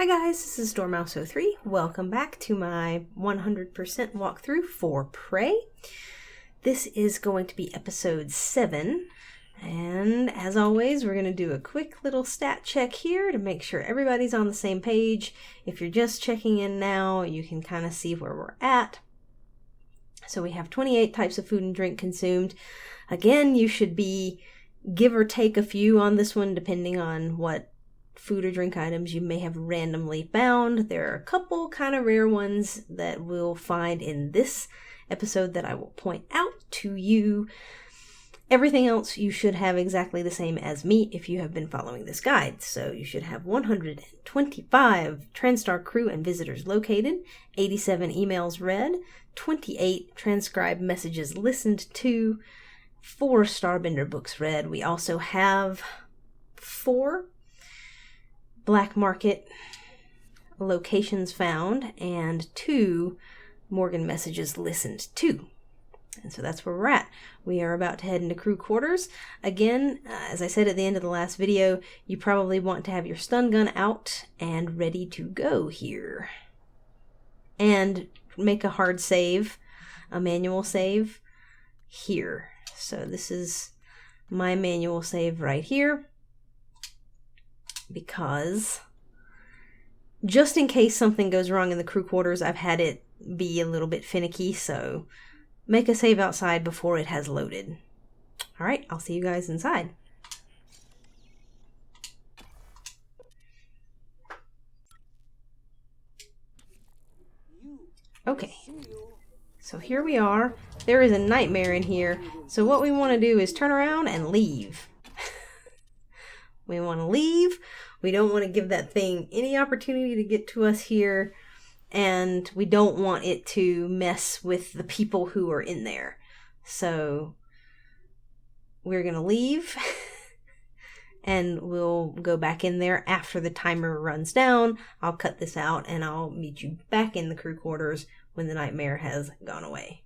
Hi guys, this is Dormouse03. Welcome back to my 100% walkthrough for Prey. This is going to be episode 7, and as always, we're going to do a quick little stat check here to make sure everybody's on the same page. If you're just checking in now, you can kind of see where we're at. So we have 28 types of food and drink consumed. Again, you should be give or take a few on this one depending on what food or drink items you may have randomly found. There are a couple kind of rare ones that we'll find in this episode that I will point out to you. Everything else you should have exactly the same as me if you have been following this guide. So you should have 125 TranStar crew and visitors located, 87 emails read, 28 transcribe messages listened to, 4 Starbender books read. We also have 4 black market locations found and 2 Morgan messages listened to. And so that's where we're at. We are about to head into crew quarters. Again, as I said at the end of the last video, you probably want to have your stun gun out and ready to go here. And make a hard save, a manual save here. So this is my manual save right here, because just in case something goes wrong in the crew quarters, I've had it be a little bit finicky, so make a save outside before it has loaded. Alright, I'll see you guys inside. Okay, so here we are. There is a nightmare in here, so what we want to do is turn around and leave. We want to leave. We don't want to give that thing any opportunity to get to us here, and we don't want it to mess with the people who are in there. So we're going to leave, and we'll go back in there after the timer runs down. I'll cut this out, and I'll meet you back in the crew quarters when the nightmare has gone away.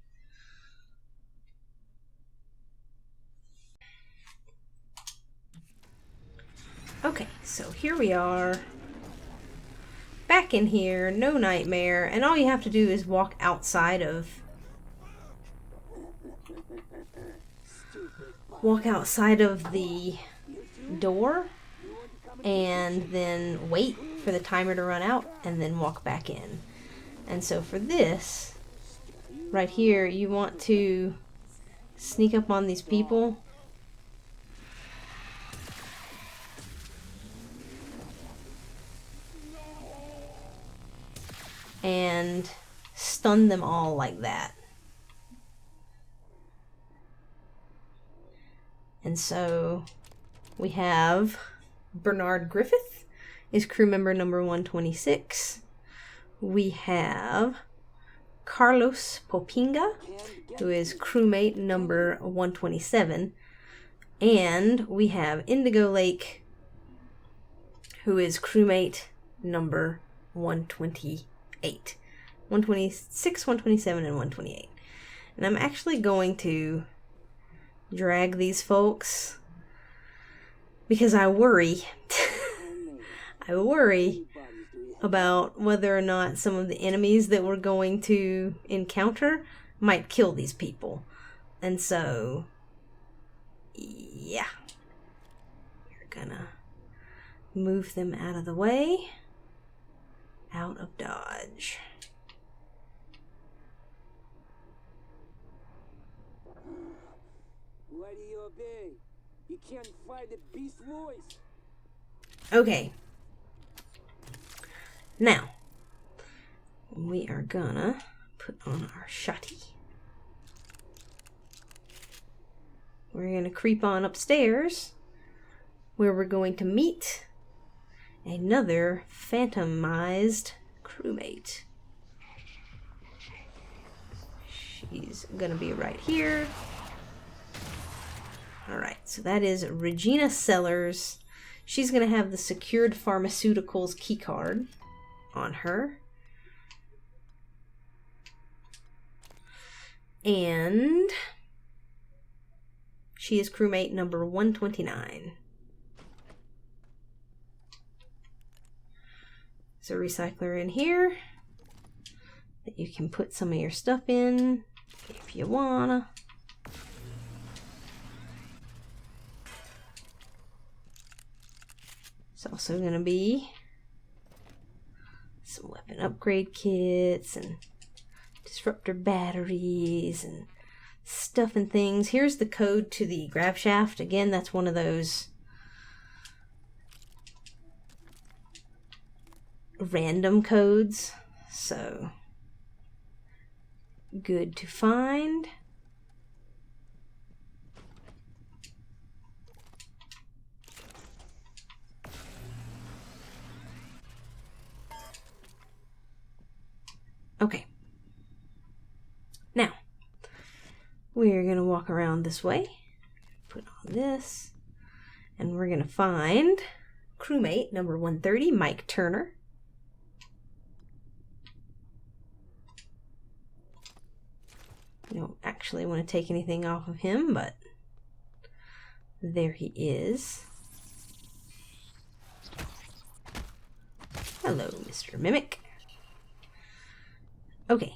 Okay, so here we are, back in here, no nightmare, and all you have to do is walk outside of the door, and then wait for the timer to run out, and then walk back in. And so for this, right here, you want to sneak up on these people. And stun them all like that. And so we have Bernard Griffith is crew member number 126. We have Carlos Popinga, who is crewmate number 127. And we have Indigo Lake, who is crewmate number 128. 126, 127, and 128. And I'm actually going to drag these folks because I worry. I worry about whether or not some of the enemies that we're going to encounter might kill these people. And so, yeah. We're gonna move them out of the way. Out of dodge. Why do you obey? You can't fight the beast voice. Okay. Now, we are gonna put on our shotty. We're gonna creep on upstairs, where we're going to meet another phantomized crewmate. She's gonna be right here. Alright, so that is Regina Sellers. She's gonna have the secured pharmaceuticals keycard on her. And she is crewmate number 129. There's a recycler in here that you can put some of your stuff in if you wanna. It's also gonna be some weapon upgrade kits and disruptor batteries and stuff and things. Here's the code to the grab shaft. Again, that's one of those random codes, so good to find. Okay, now we're gonna walk around this way, put on this, and we're gonna find crewmate number 130, Mike Turner. You don't actually want to take anything off of him, but there he is. Hello, Mr. Mimic. Okay.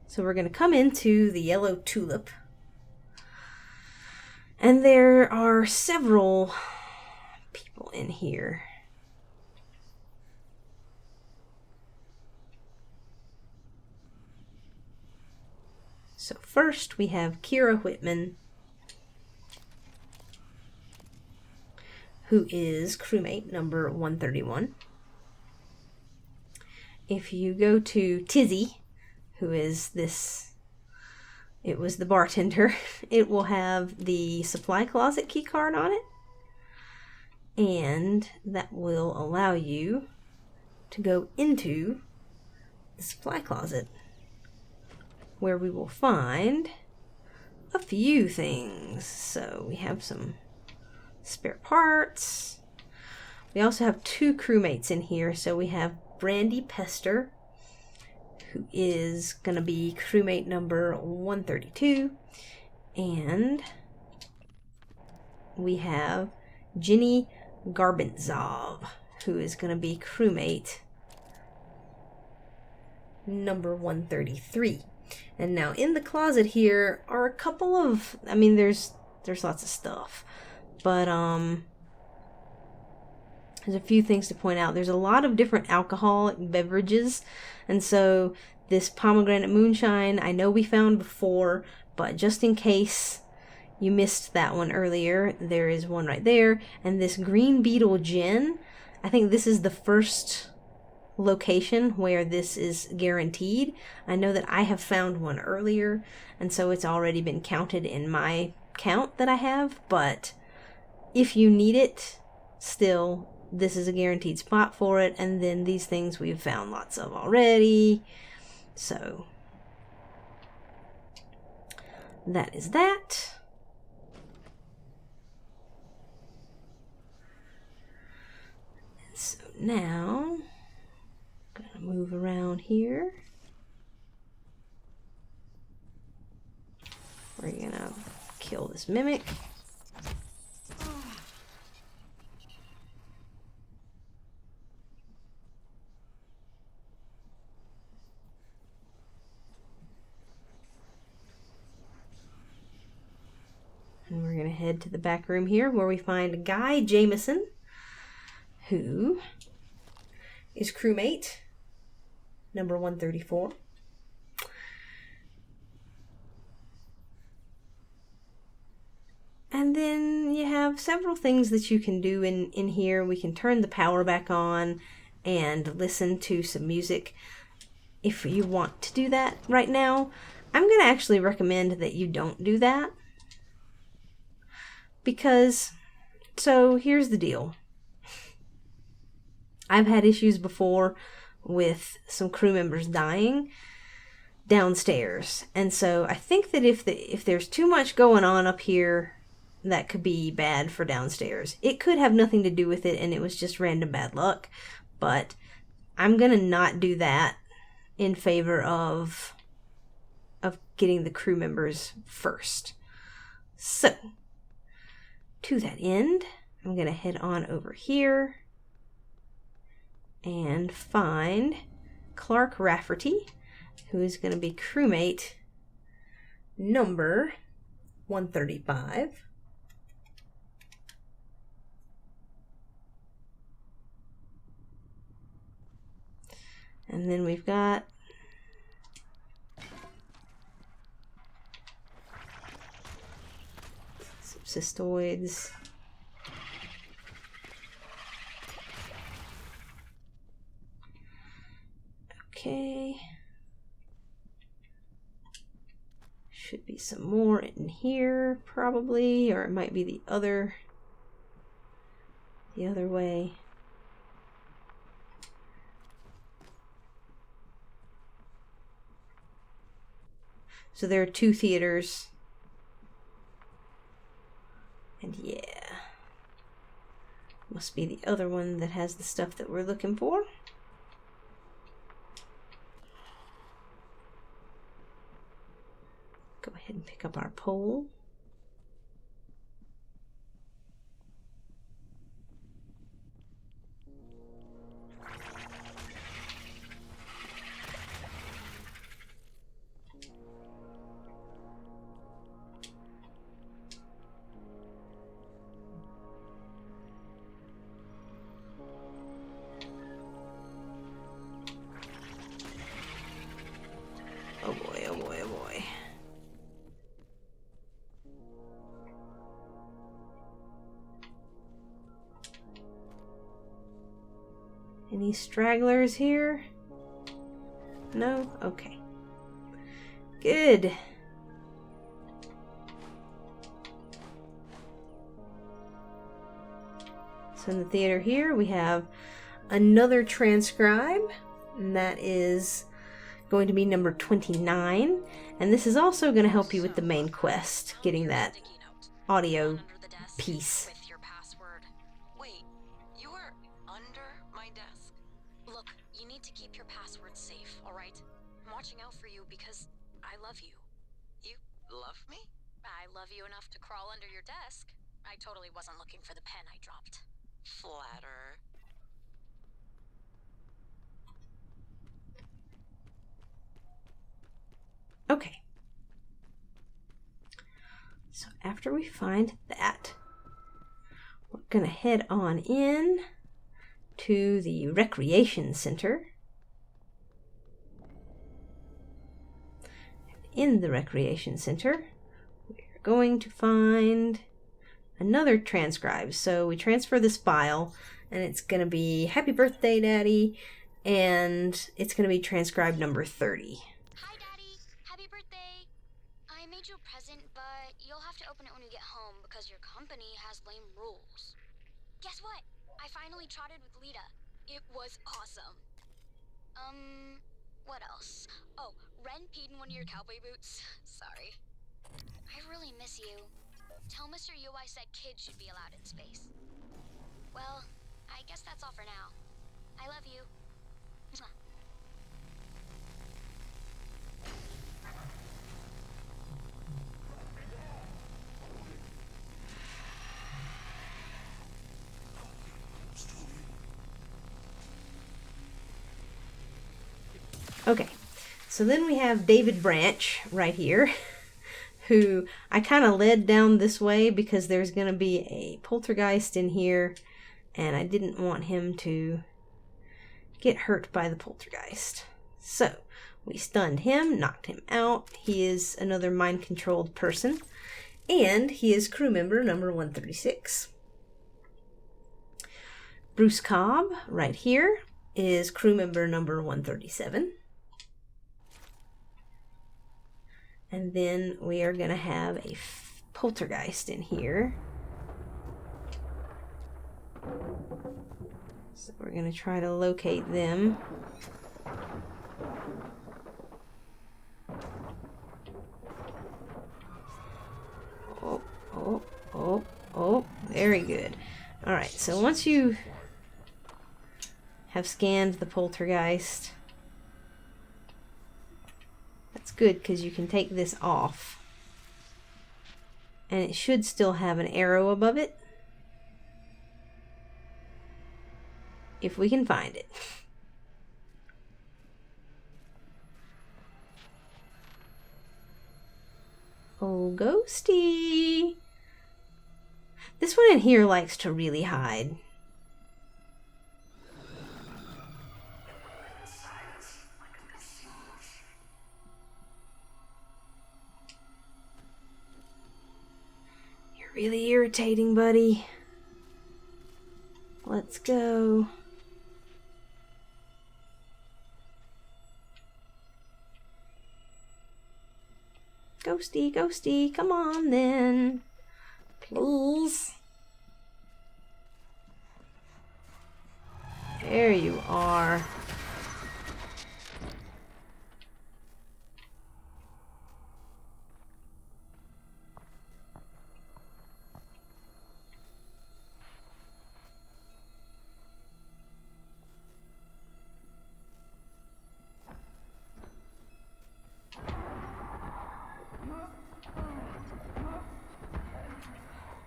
So we're going to come into the yellow tulip. And there are several people in here. So first we have Kira Whitman, who is crewmate number 131. If you go to Tizzy, who is this, it was the bartender, it will have the supply closet key card on it. And that will allow you to go into the supply closet, where we will find a few things. So we have some spare parts. We also have two crewmates in here. So we have Brandy Pester, who is going to be crewmate number 132. And we have Ginny Garbanzov, who is going to be crewmate number 133. And now in the closet here are a couple of, I mean, there's lots of stuff, but there's a few things to point out. There's a lot of different alcoholic beverages, and so this pomegranate moonshine I know we found before, but just in case you missed that one earlier, there is one right there. And this Green Beetle gin, I think this is the first location where this is guaranteed. I know that I have found one earlier, and so it's already been counted in my count that I have, but if you need it, still, this is a guaranteed spot for it. And then these things we've found lots of already, so that is that. So now gonna move around here. We're gonna kill this mimic. And we're gonna head to the back room here where we find Guy Jameson, who is crewmate number 134. And then you have several things that you can do in here. We can turn the power back on and listen to some music if you want to do that right now. I'm going to actually recommend that you don't do that, because, so here's the deal. I've had issues before with some crew members dying downstairs, and so I think that if there's too much going on up here, that could be bad for downstairs. It could have nothing to do with it, and it was just random bad luck, but I'm gonna not do that in favor of getting the crew members first. So to that end, I'm gonna head on over here and find Clark Rafferty, who is going to be crewmate number 135. And then we've got subsistoids. Okay. Should be some more in here, probably, or it might be the other way. So there are 2 theaters. And yeah. Must be the other one that has the stuff that we're looking for. Go ahead and pick up our pole. Oh boy, oh boy, oh boy. Any stragglers here? No? Okay. Good. So in the theater here we have another transcribe, and that is going to be number 29, and this is also going to help you with the main quest, getting that audio piece. With your password. Wait, you are under my desk. Look, you need to keep your password safe, all right? I'm watching out for you because I love you. You love me? I love you enough to crawl under your desk. I totally wasn't looking for the pen I dropped. Flatter. Okay. So after we find that, we're going to head on in to the recreation center. In the recreation center, we're going to find another transcribe. So we transfer this file, and it's going to be Happy Birthday, Daddy, and it's going to be transcribe number 30. Hi, Daddy. Happy birthday. I made you a present, but you'll have to open it when you get home because your company has lame rules. Guess what? I finally trotted with Lita. It was awesome. What else? Oh, Ren peed in one of your cowboy boots. Sorry. I really miss you. Tell Mr. Yu I said kids should be allowed in space. Well, I guess that's all for now. I love you. Mwah. Okay, so then we have David Branch right here, who I kind of led down this way because there's going to be a poltergeist in here, and I didn't want him to get hurt by the poltergeist. So we stunned him, knocked him out. He is another mind-controlled person, and he is crew member number 136. Bruce Cobb right here is crew member number 137. And then we are going to have a poltergeist in here. So we're going to try to locate them. Oh, very good. Alright, so once you have scanned the poltergeist, that's good because you can take this off. And it should still have an arrow above it. if we can find it. Oh, ghosty. This one in here likes to really hide. You're really irritating, buddy. Let's go. Ghosty, ghosty, come on then. Please. There you are.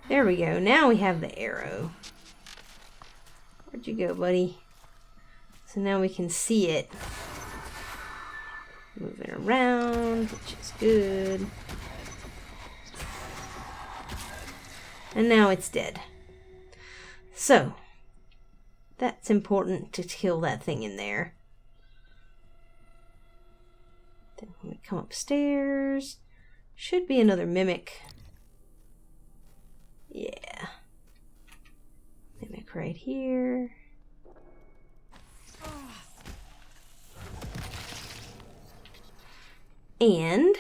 There we go. Now we have the arrow. Where'd you go, buddy? So now we can see it moving around, which is good. And now it's dead. So, that's important to kill that thing in there. Then when we come upstairs, should be another mimic. Yeah. Mimic right here. And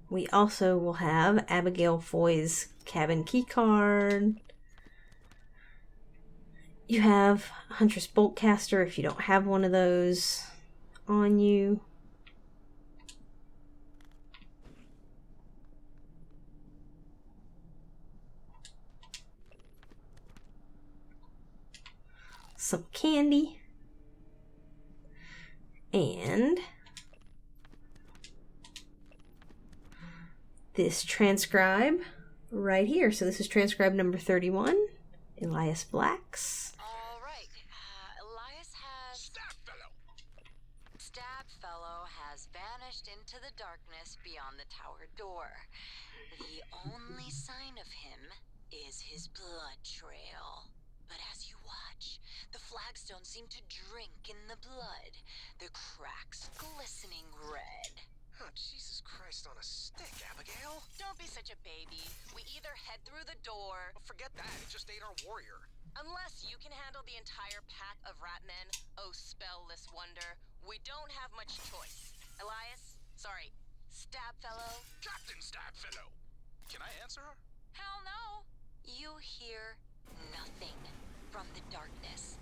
we also will have Abigail Foy's cabin key card. You have Huntress Boltcaster if you don't have one of those on you. Some candy. And this transcribe right here. So this is transcribe number 31, Elias Blacks. All right. Elias has... Stabfellow has vanished into the darkness beyond the tower door. The only sign of him is his blood trail. But as you watch, the flagstones seem to drink in the blood, the cracks glistening red. Oh, Jesus Christ on a stick, Abigail. Don't be such a baby. We either head through the door... Well, forget that. It just ate our warrior. Unless you can handle the entire pack of rat men, oh spellless wonder, we don't have much choice. Elias, sorry, Stabfellow. Captain Stabfellow. Can I answer her? Hell no. You hear nothing from the darkness.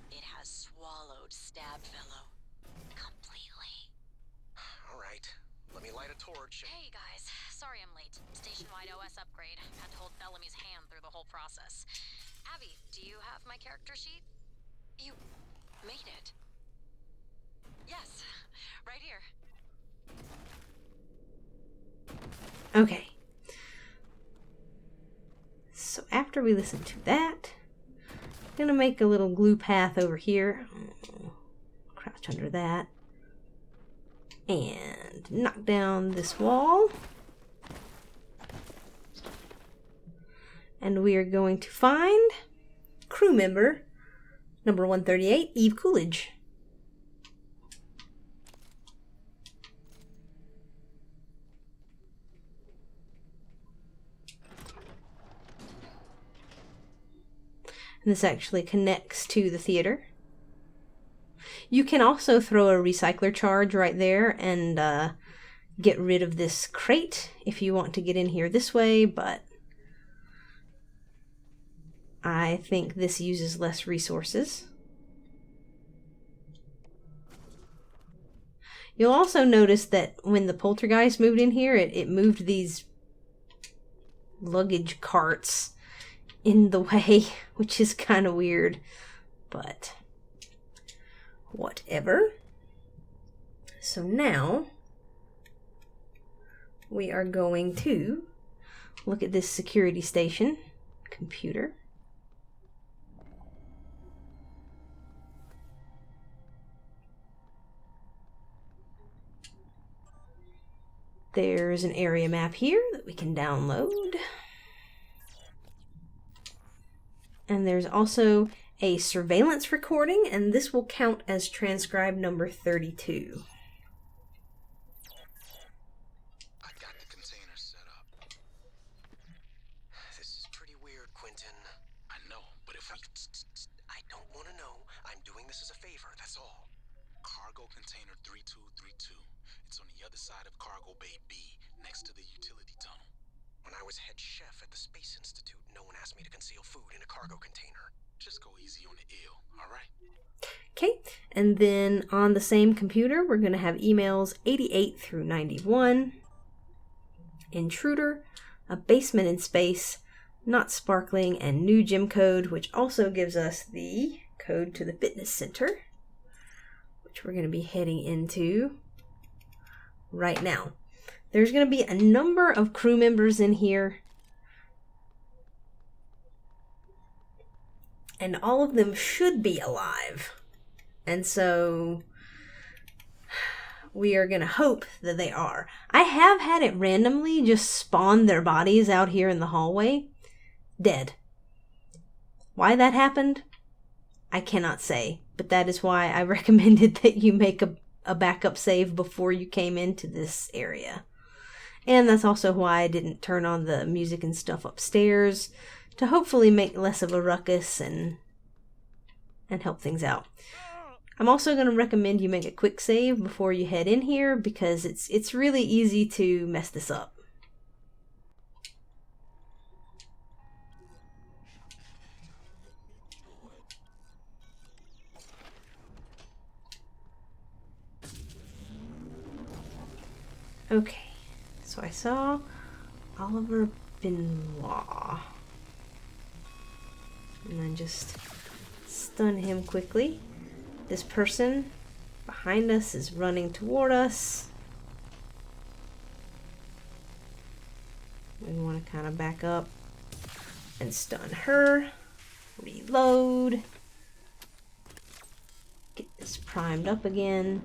It has swallowed Stabfellow completely. All right. Let me light a torch. Hey guys, sorry I'm late. Station-wide OS upgrade. Had to hold Bellamy's hand through the whole process. Abby, do you have my character sheet? You made it. Yes, right here. Okay. So after we listen to that, I'm going to make a little glue path over here. Crouch under that. And knock down this wall. And we are going to find crew member number 138, Eve Coolidge. And this actually connects to the theater. You can also throw a recycler charge right there and get rid of this crate if you want to get in here this way, but I think this uses less resources. You'll also notice that when the poltergeist moved in here, it moved these luggage carts in the way, which is kind of weird, but whatever. So now we are going to look at this security station computer. There's an area map here that we can download. And there's also a surveillance recording, and this will count as transcribe number 32. I got the container set up. This is pretty weird, Quentin. I know, but if we... I don't want to know. I'm doing this as a favor, that's all. Cargo container 3232. It's on the other side of Cargo Bay B, next to the utility tunnel. When I was head chef at the Space Institute, no one asked me to conceal food in a cargo container. Just go easy on the ill, alright? Okay, and then on the same computer, we're going to have emails 88 through 91, intruder, a basement in space, not sparkling, and new gym code, which also gives us the code to the fitness center, which we're going to be heading into right now. There's going to be a number of crew members in here, and all of them should be alive. And so we are going to hope that they are. I have had it randomly just spawn their bodies out here in the hallway, dead. Why that happened, I cannot say, but that is why I recommended that you make a backup save before you came into this area. And that's also why I didn't turn on the music and stuff upstairs, to hopefully make less of a ruckus and help things out. I'm also going to recommend you make a quick save before you head in here, because it's really easy to mess this up. Okay, so I saw Oliver Benoit. And then just stun him quickly. This person behind us is running toward us. We want to kind of back up and stun her. Reload. Get this primed up again.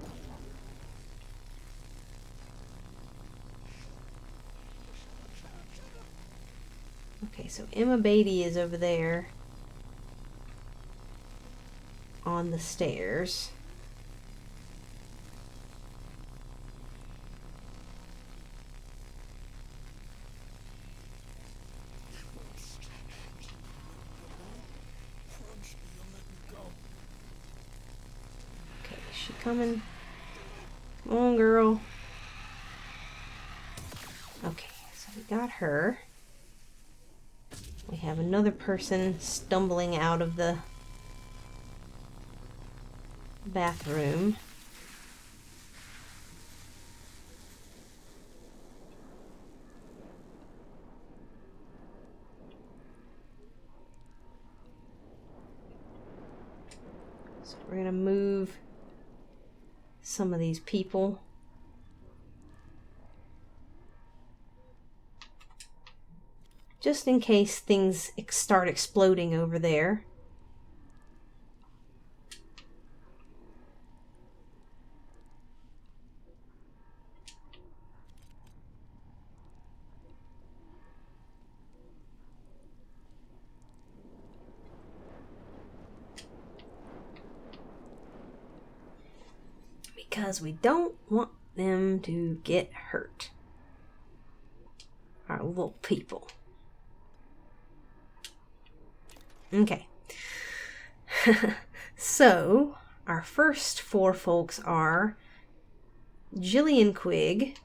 Okay, so Emma Beatty is over there on the stairs. Okay, is she coming? Come on, girl. Okay, so we got her. We have another person stumbling out of the bathroom. So we're going to move some of these people. Just in case things start exploding over there. Because we don't want them to get hurt. Our little people. Okay. So, our first four folks are Jillian Quigg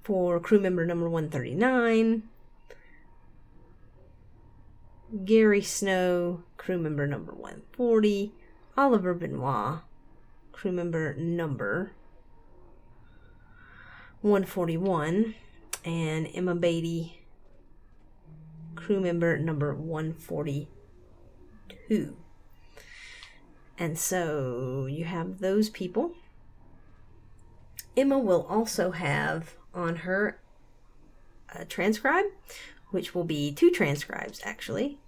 for crew member number 139, Gary Snow, crew member number 140, Oliver Benoit, crew member number 141, and Emma Beatty, crew member number 142. And so you have those people. Emma will also have on her a transcribe, which will be 2 transcribes actually.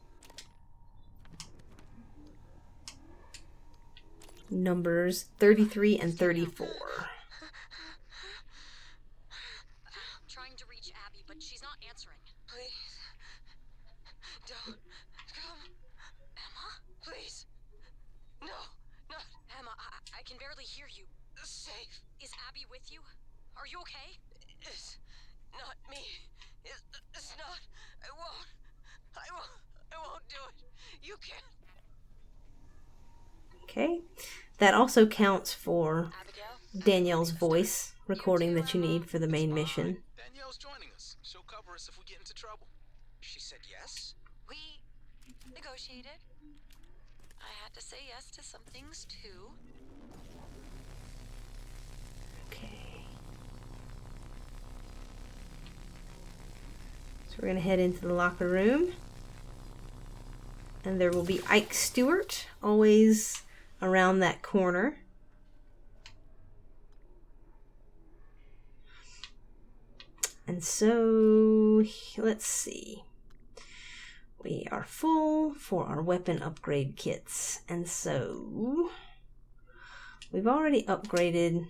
Numbers 33 and 34. Trying to reach Abby, but she's not answering. Please. Don't come. Emma? Please. No, not Emma. I can barely hear you. Safe. Is Abby with you? Are you okay? It's not me. It's not. I won't do it. You can't. Okay. That also counts for Abigail? Danielle's voice recording that you need for the main mission. Danielle's joining us. She'll cover us if we get into trouble. She said yes? We negotiated. I had to say yes to some things too. Okay. So we're going to head into the locker room. And there will be Ike Stewart always around that corner. And so, let's see. We are full for our weapon upgrade kits. And so, we've already upgraded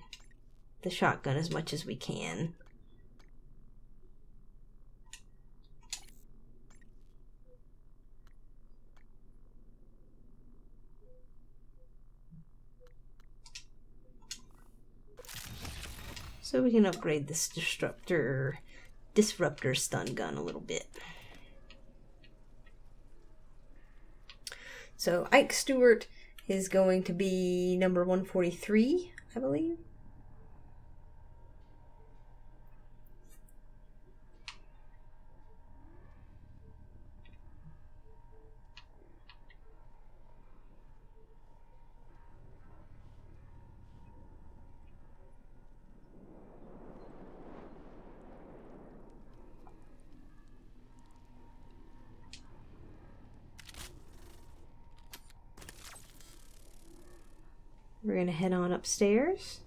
the shotgun as much as we can. So we can upgrade this disruptor stun gun a little bit. So Ike Stewart is going to be number 143, I believe. We're going to head on upstairs.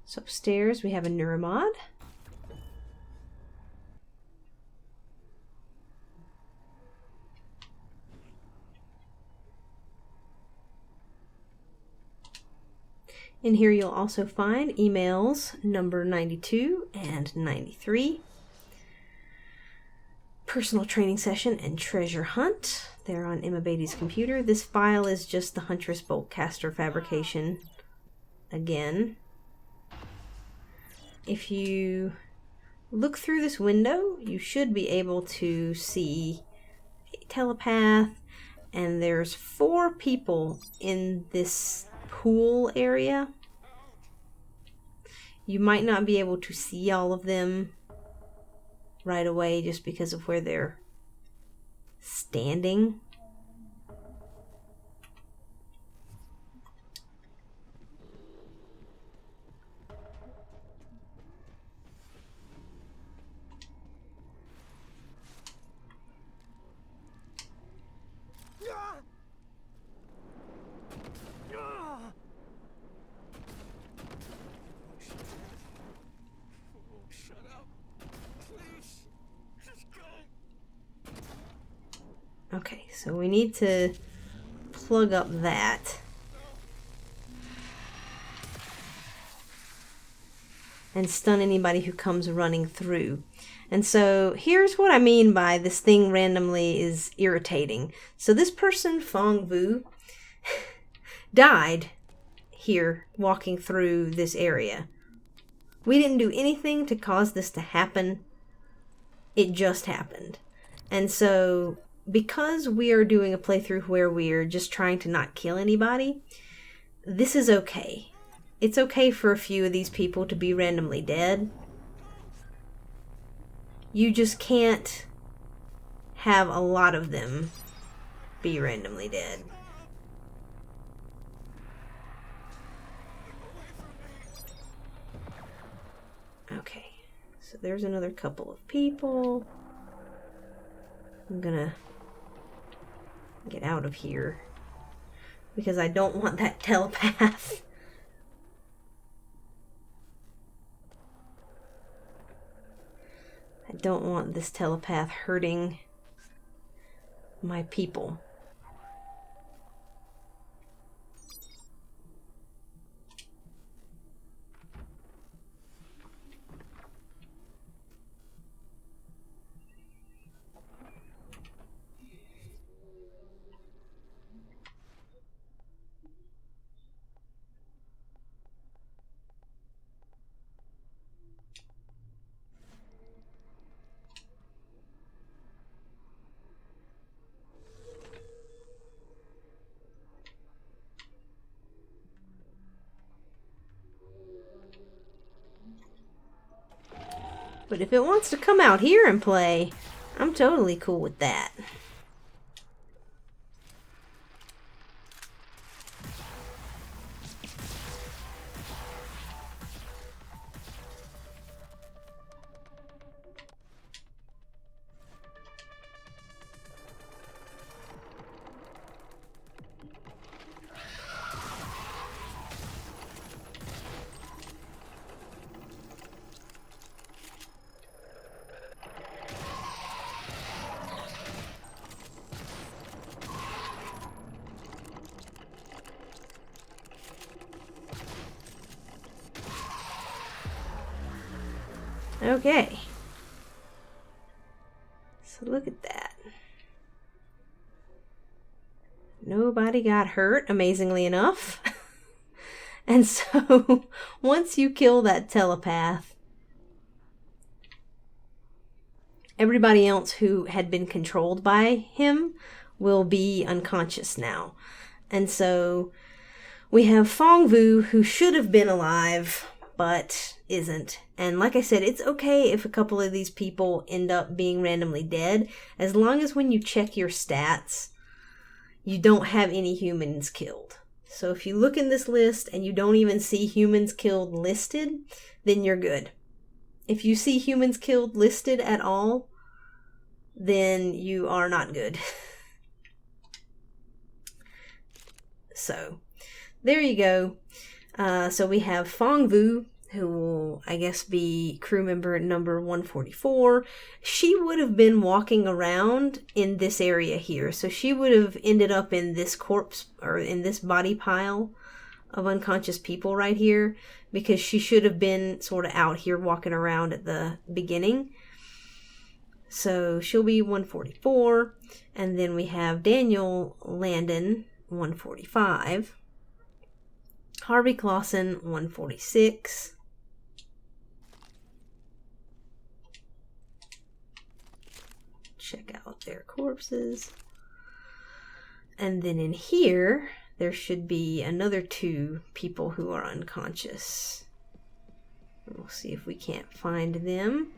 So upstairs we have a Neuromod. In here you'll also find emails number 92 and 93. Personal training session and treasure hunt. They're on Emma Beatty's computer. This file is just the Huntress Boltcaster fabrication again. If you look through this window, you should be able to see a telepath, and there's 4 people in this pool area. You might not be able to see all of them right away just because of where they're standing. Okay, so we need to plug up that. And stun anybody who comes running through. And so here's what I mean by this thing randomly is irritating. So this person, Fong Vu, died here walking through this area. We didn't do anything to cause this to happen. It just happened. And so because we are doing a playthrough where we're just trying to not kill anybody, this is okay. It's okay for a few of these people to be randomly dead. You just can't have a lot of them be randomly dead. Okay, so there's another couple of people. I'm gonna get out of here. Because I don't want that telepath. I don't want this telepath hurting my people. But if it wants to come out here and play, I'm totally cool with that. Okay. So look at that. Nobody got hurt, amazingly enough. And so, once you kill that telepath, everybody else who had been controlled by him will be unconscious now. And so, we have Fong Vu, who should have been alive, but isn't. And like I said, it's okay if a couple of these people end up being randomly dead, as long as when you check your stats, you don't have any humans killed. So if you look in this list and you don't even see humans killed listed, then you're good. If you see humans killed listed at all, then you are not good. So, there you go. So we have Fong Vu, who will, I guess, be crew member number 144. She would have been walking around in this area here. So she would have ended up in this corpse, or in this body pile of unconscious people right here, because she should have been sort of out here walking around at the beginning. So she'll be 144. And then we have Daniel Landon, 145. Harvey Clausen, 146. Check out their corpses. And then in here, there should be another 2 people who are unconscious. We'll see if we can't find them.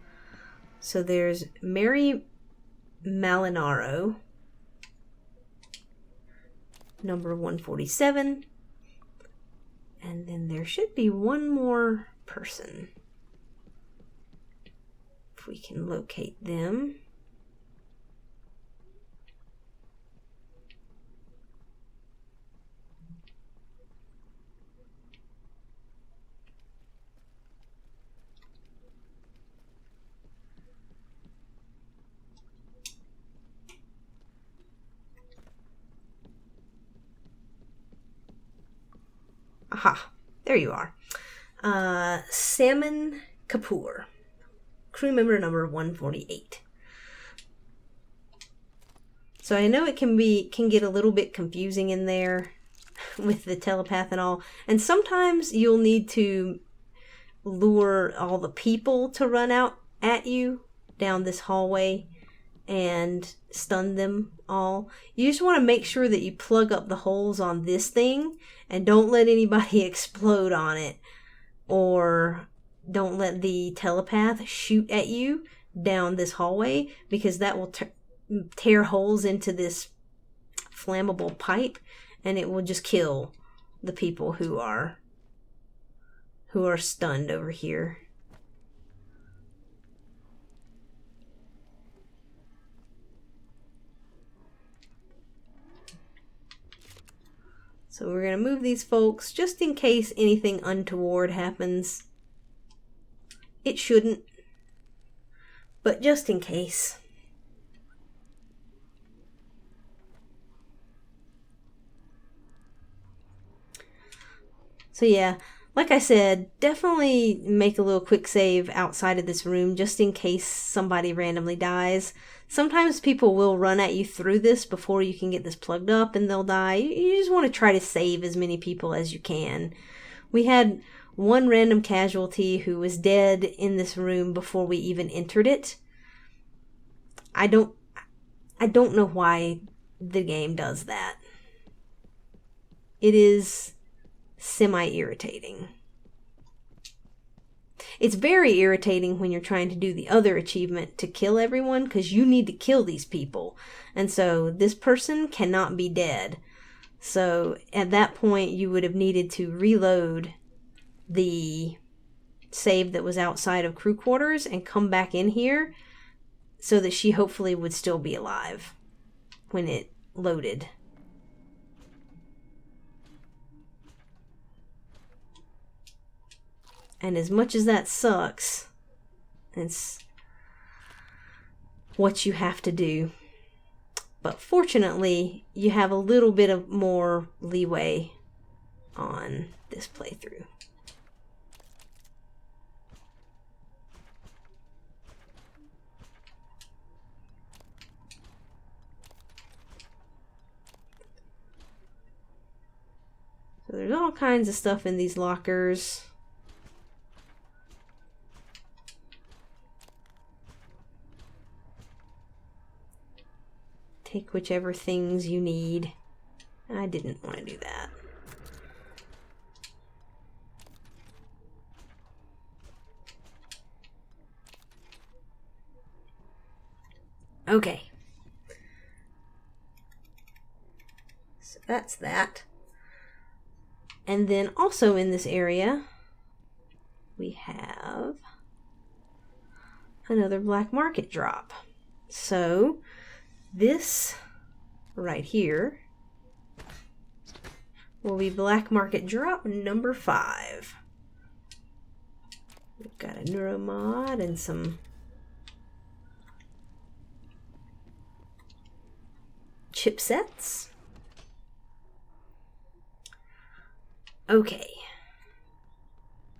So there's Mary Malinaro, number 147. And then there should be one more person. If we can locate them. Aha, there you are. Salman Kapoor, crew member number 148. So I know it can get a little bit confusing in there with the telepath and all. And sometimes you'll need to lure all the people to run out at you down this hallway and stun them all. You just want to make sure that you plug up the holes on this thing and don't let anybody explode on it, or don't let the telepath shoot at you down this hallway, because that will tear holes into this flammable pipe, and it will just kill the people who are stunned over here. So we're going to move these folks just in case anything untoward happens. It shouldn't, but just in case. So yeah, like I said, definitely make a little quick save outside of this room just in case somebody randomly dies. Sometimes people will run at you through this before you can get this plugged up and they'll die. You just want to try to save as many people as you can. We had one random casualty who was dead in this room before we even entered it. I don't know why the game does that. It is semi-irritating. It's very irritating when you're trying to do the other achievement to kill everyone, because you need to kill these people. And so this person cannot be dead. So at that point you would have needed to reload the save that was outside of crew quarters and come back in here so that she hopefully would still be alive when it loaded. And as much as that sucks, it's what you have to do. But fortunately, you have a little bit of more leeway on this playthrough. So there's all kinds of stuff in these lockers. Take whichever things you need. I didn't want to do that. Okay. So that's that. And then also in this area, we have another black market drop. So this right here will be black market drop number 5. We've got a Neuromod and some chipsets. Okay.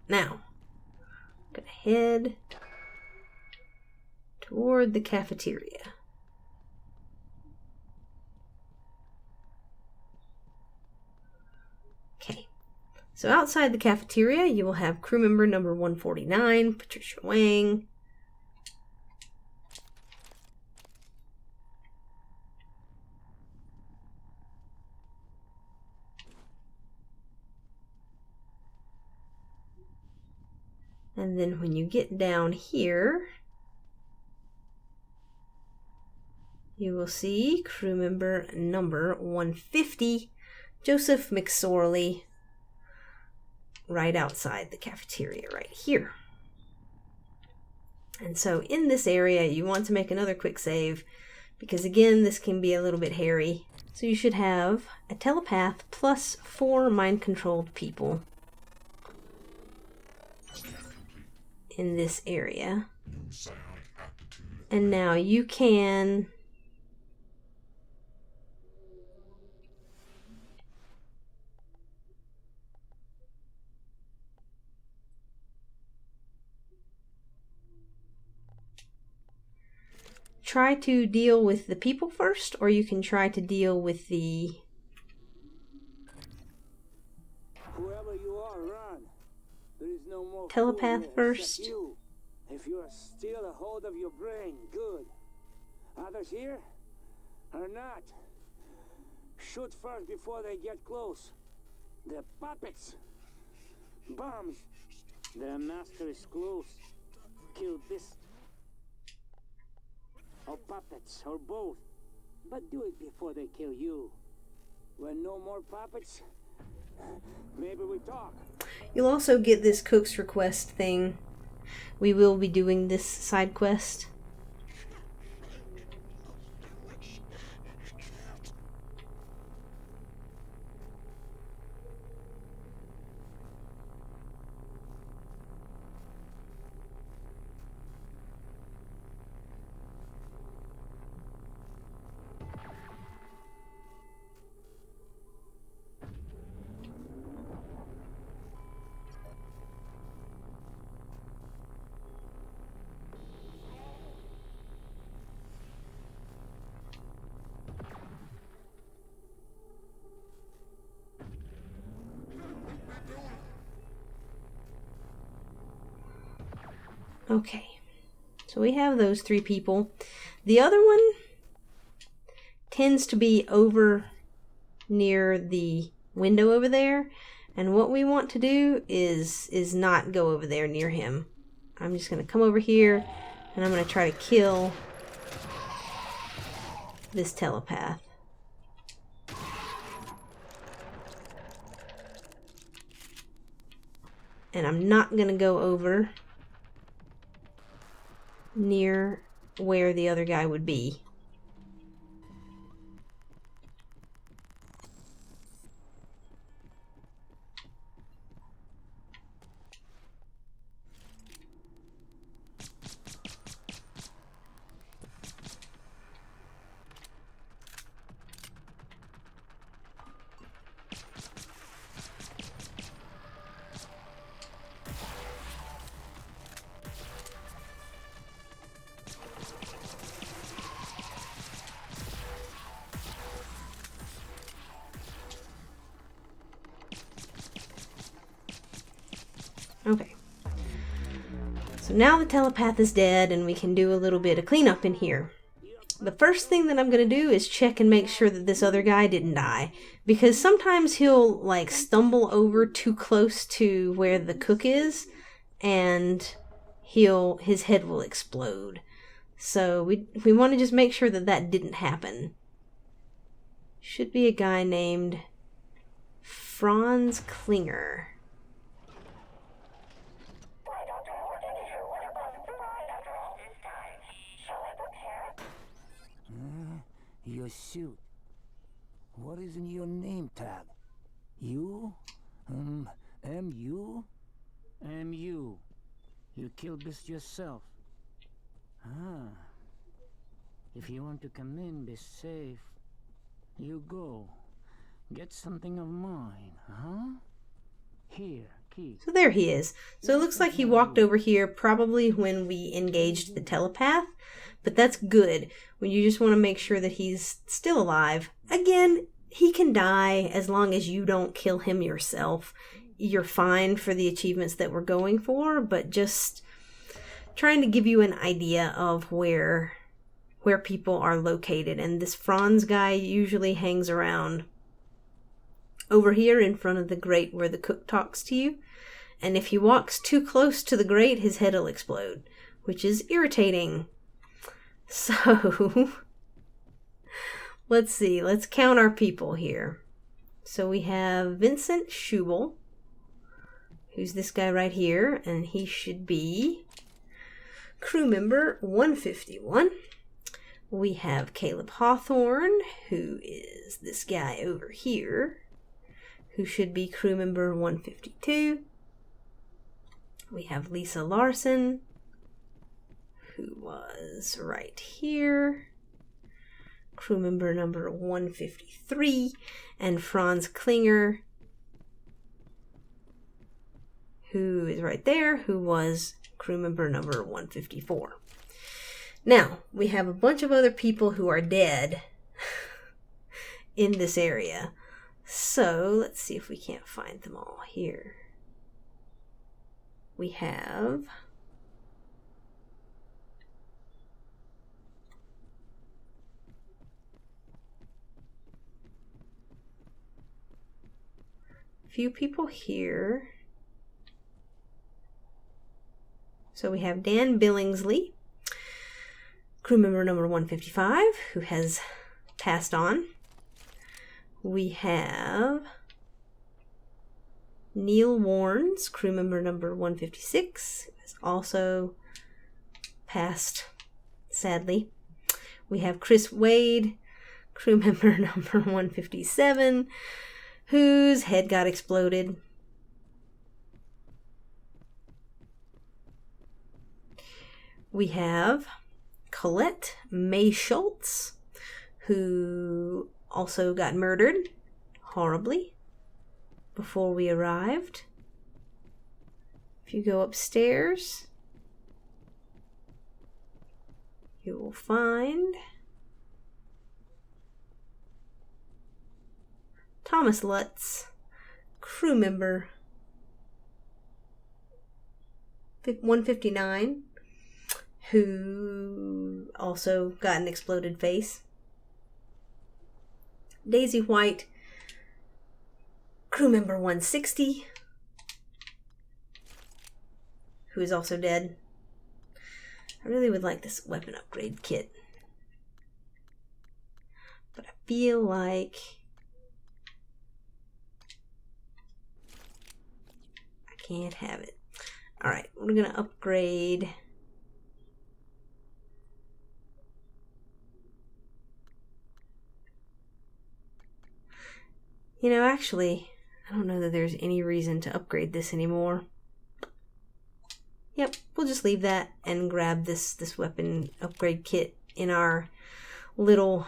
Now, I'm gonna head toward the cafeteria. Okay, so outside the cafeteria, you will have crew member number 149, Patricia Wang. And then when you get down here, you will see crew member number 150, Joseph McSorley, right outside the cafeteria right here. And so in this area, you want to make another quick save because again, this can be a little bit hairy. So you should have a telepath plus 4 mind-controlled people in this area. And now you can try to deal with the people first, or you can try to deal with the Whoever you are, run. There is no more telepath fool first. except you. If you are still a hold of your brain, good. Others here are not. Shoot first before they get close. They're puppets. Bombs. Their master is close. Kill this. Or puppets, or both. But do it before they kill you. When no more puppets, maybe we talk. You'll also get this cook's request thing. We will be doing this side quest. Okay. So we have those 3 people. The other one tends to be over near the window over there. And what we want to do is not go over there near him. I'm just going to come over here and I'm going to try to kill this telepath. And I'm not going to go over near where the other guy would be. Okay. So now the telepath is dead and we can do a little bit of cleanup in here. The first thing that I'm going to do is check and make sure that this other guy didn't die. Because sometimes he'll like stumble over too close to where the cook is and his head will explode. So we want to just make sure that that didn't happen. Should be a guy named Franz Klinger. Your suit. What is in your name tag? You? M.U.? M.U. You killed this yourself. Ah. If you want to come in, be safe. You go. Get something of mine, huh? Here, keep. So there he is. So it looks like he walked over here probably when we engaged the telepath. But that's good. When you just want to make sure that he's still alive. Again, he can die as long as you don't kill him yourself. You're fine for the achievements that we're going for, but just trying to give you an idea of where people are located. And this Franz guy usually hangs around over here in front of the grate where the cook talks to you. And if he walks too close to the grate, his head will explode, which is irritating. So, let's see. Let's count our people here. So we have Vincent Schubel, who's this guy right here, and he should be crew member 151. We have Caleb Hawthorne, who is this guy over here, who should be crew member 152. We have Lisa Larson, who was right here, crew member number 153, and Franz Klinger, who is right there, who was crew member number 154. Now, we have a bunch of other people who are dead in this area. So, let's see if we can't find them all here. We have few people here. So we have Dan Billingsley, crew member number 155, who has passed on. We have Neil Warnes, crew member number 156, who has also passed, sadly. We have Chris Wade, crew member number 157, whose head got exploded. We have Colette May Schultz, who also got murdered horribly before we arrived. If you go upstairs, you will find Thomas Lutz, crew member 159, who also got an exploded face. Daisy White, crew member 160, who is also dead. I really would like this weapon upgrade kit, but I feel like I can't have it. Alright, we're gonna upgrade actually, I don't know that there's any reason to upgrade this anymore. Yep, we'll just leave that and grab this weapon upgrade kit in our little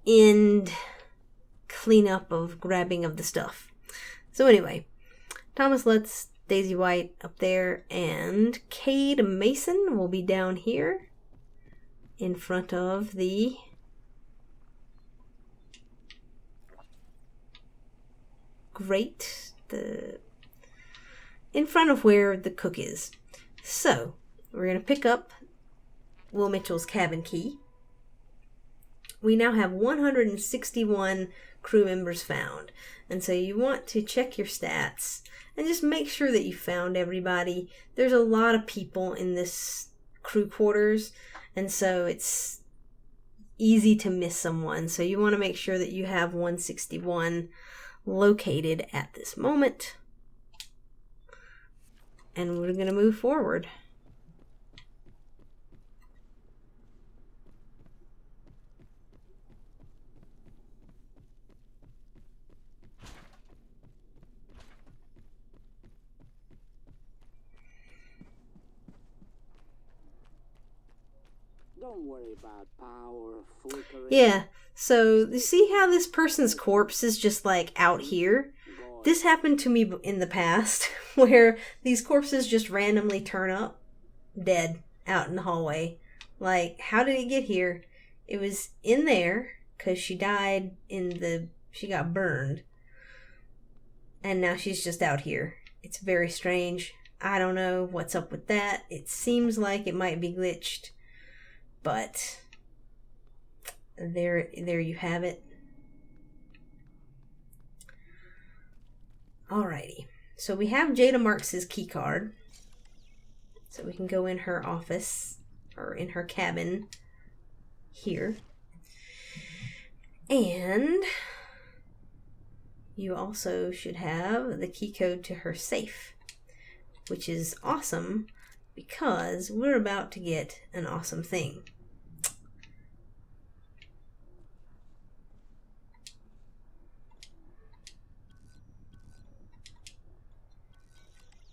end cleanup of grabbing of the stuff. So anyway, Thomas lets Daisy White up there, and Cade Mason will be down here in front of the grate, in front of where the cook is. So we're going to pick up Will Mitchell's cabin key. We now have 161 crew members found, and so you want to check your stats and just make sure that you found everybody. There's a lot of people in this crew quarters, and so it's easy to miss someone, so you want to make sure that you have 161 located at this moment. And we're going to move forward. Don't worry about power flickering. Yeah, so you see how this person's corpse is just like out here? This happened to me in the past, where these corpses just randomly turn up, dead, out in the hallway. Like, how did it get here? It was in there, because she died she got burned. And now she's just out here. It's very strange. I don't know what's up with that. It seems like it might be glitched. But there you have it. Alrighty, so we have Jada Marks' key card, so we can go in her office, or in her cabin here. And you also should have the key code to her safe, which is awesome because we're about to get an awesome thing.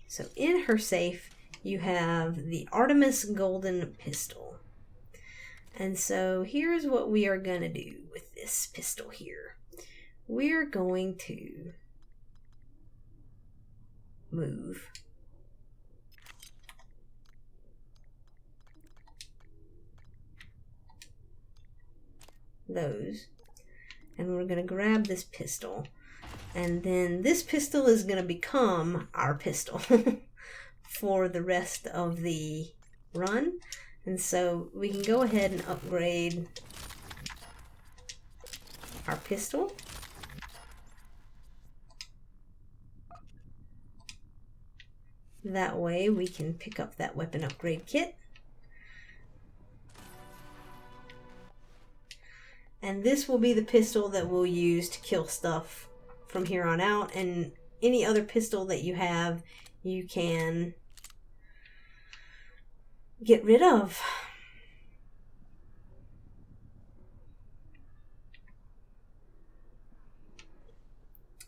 So in her safe, you have the Artemis Golden Pistol. And so here's what we are going to do with this pistol here. We're going to move those, and we're going to grab this pistol. And then this pistol is going to become our pistol for the rest of the run. And so we can go ahead and upgrade our pistol. That way we can pick up that weapon upgrade kit. And this will be the pistol that we'll use to kill stuff from here on out, and any other pistol that you have, you can get rid of.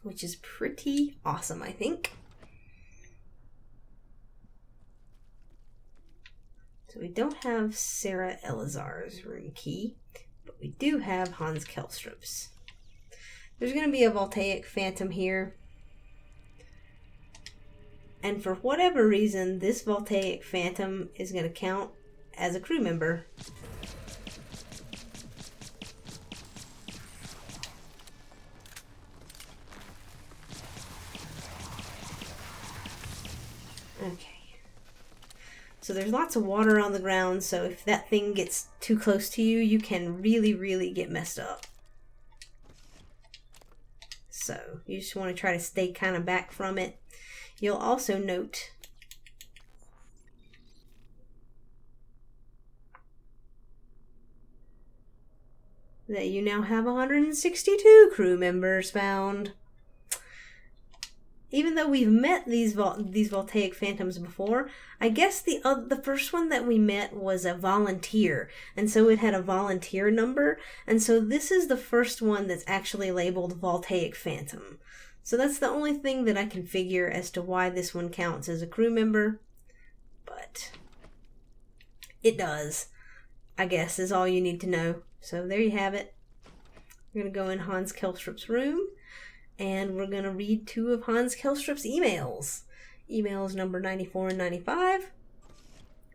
Which is pretty awesome, I think. So we don't have Sarah Elazar's room key, but we do have Hans Kelstrup's. There's going to be a Voltaic Phantom here. And for whatever reason, this Voltaic Phantom is going to count as a crew member. Okay. So there's lots of water on the ground, so if that thing gets too close to you, you can really, really get messed up. So you just want to try to stay kind of back from it. You'll also note that you now have 162 crew members found. Even though we've met these voltaic phantoms before, I guess the first one that we met was a volunteer, and so it had a volunteer number, and so this is the first one that's actually labeled voltaic phantom. So that's the only thing that I can figure as to why this one counts as a crew member, but it does, I guess, is all you need to know. So there you have it. We're going to go in Hans Kelstrup's room, and we're going to read 2 of Hans Kelstrup's emails. Emails number 94 and 95,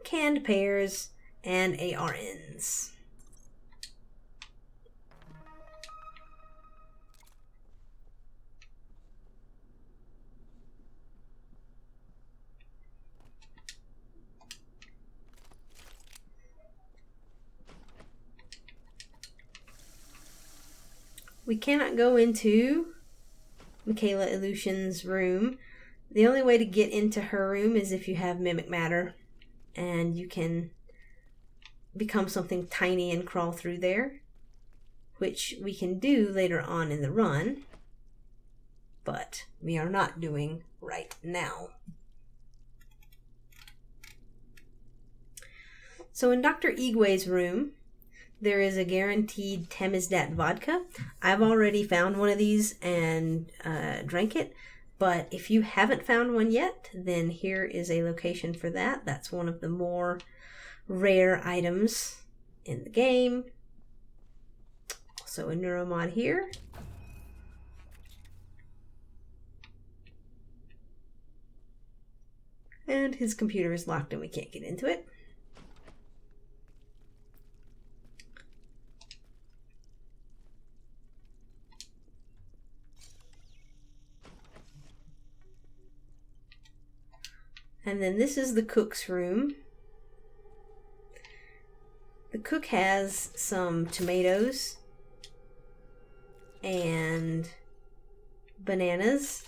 canned pears, and ARNs. We cannot go into Michaela Illusion's room. The only way to get into her room is if you have mimic matter, and you can become something tiny and crawl through there, which we can do later on in the run, but we are not doing right now. So in Dr. Igwe's room, there is a guaranteed Temizdat vodka. I've already found one of these and drank it, but if you haven't found one yet, then here is a location for that. That's one of the more rare items in the game. Also a Neuromod here. And his computer is locked and we can't get into it. And then this is the cook's room. The cook has some tomatoes and bananas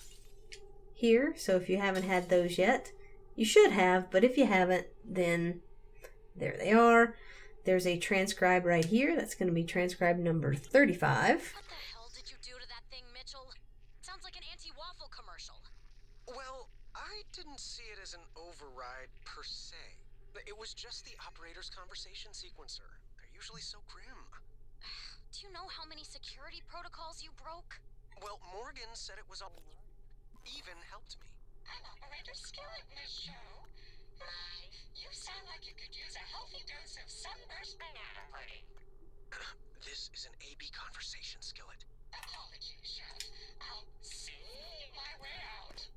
here. So if you haven't had those yet, you should have, but if you haven't, then there they are. There's a transcribe right here. That's going to be transcribe number 35. What the hell did you do to that thing, Mitchell? Sounds like an anti-waffle commercial. Well, I didn't see it as an override per se. It was just the operator's conversation sequencer. They're usually so grim. Do you know how many security protocols you broke? Well, Morgan said it was all... even helped me. I'm Operator Skillet, Miss Show. My, you sound like you could use a healthy dose of sunburst banana pudding. This is an AB conversation, Skillet. Apologies, Chef. I'll see my way out.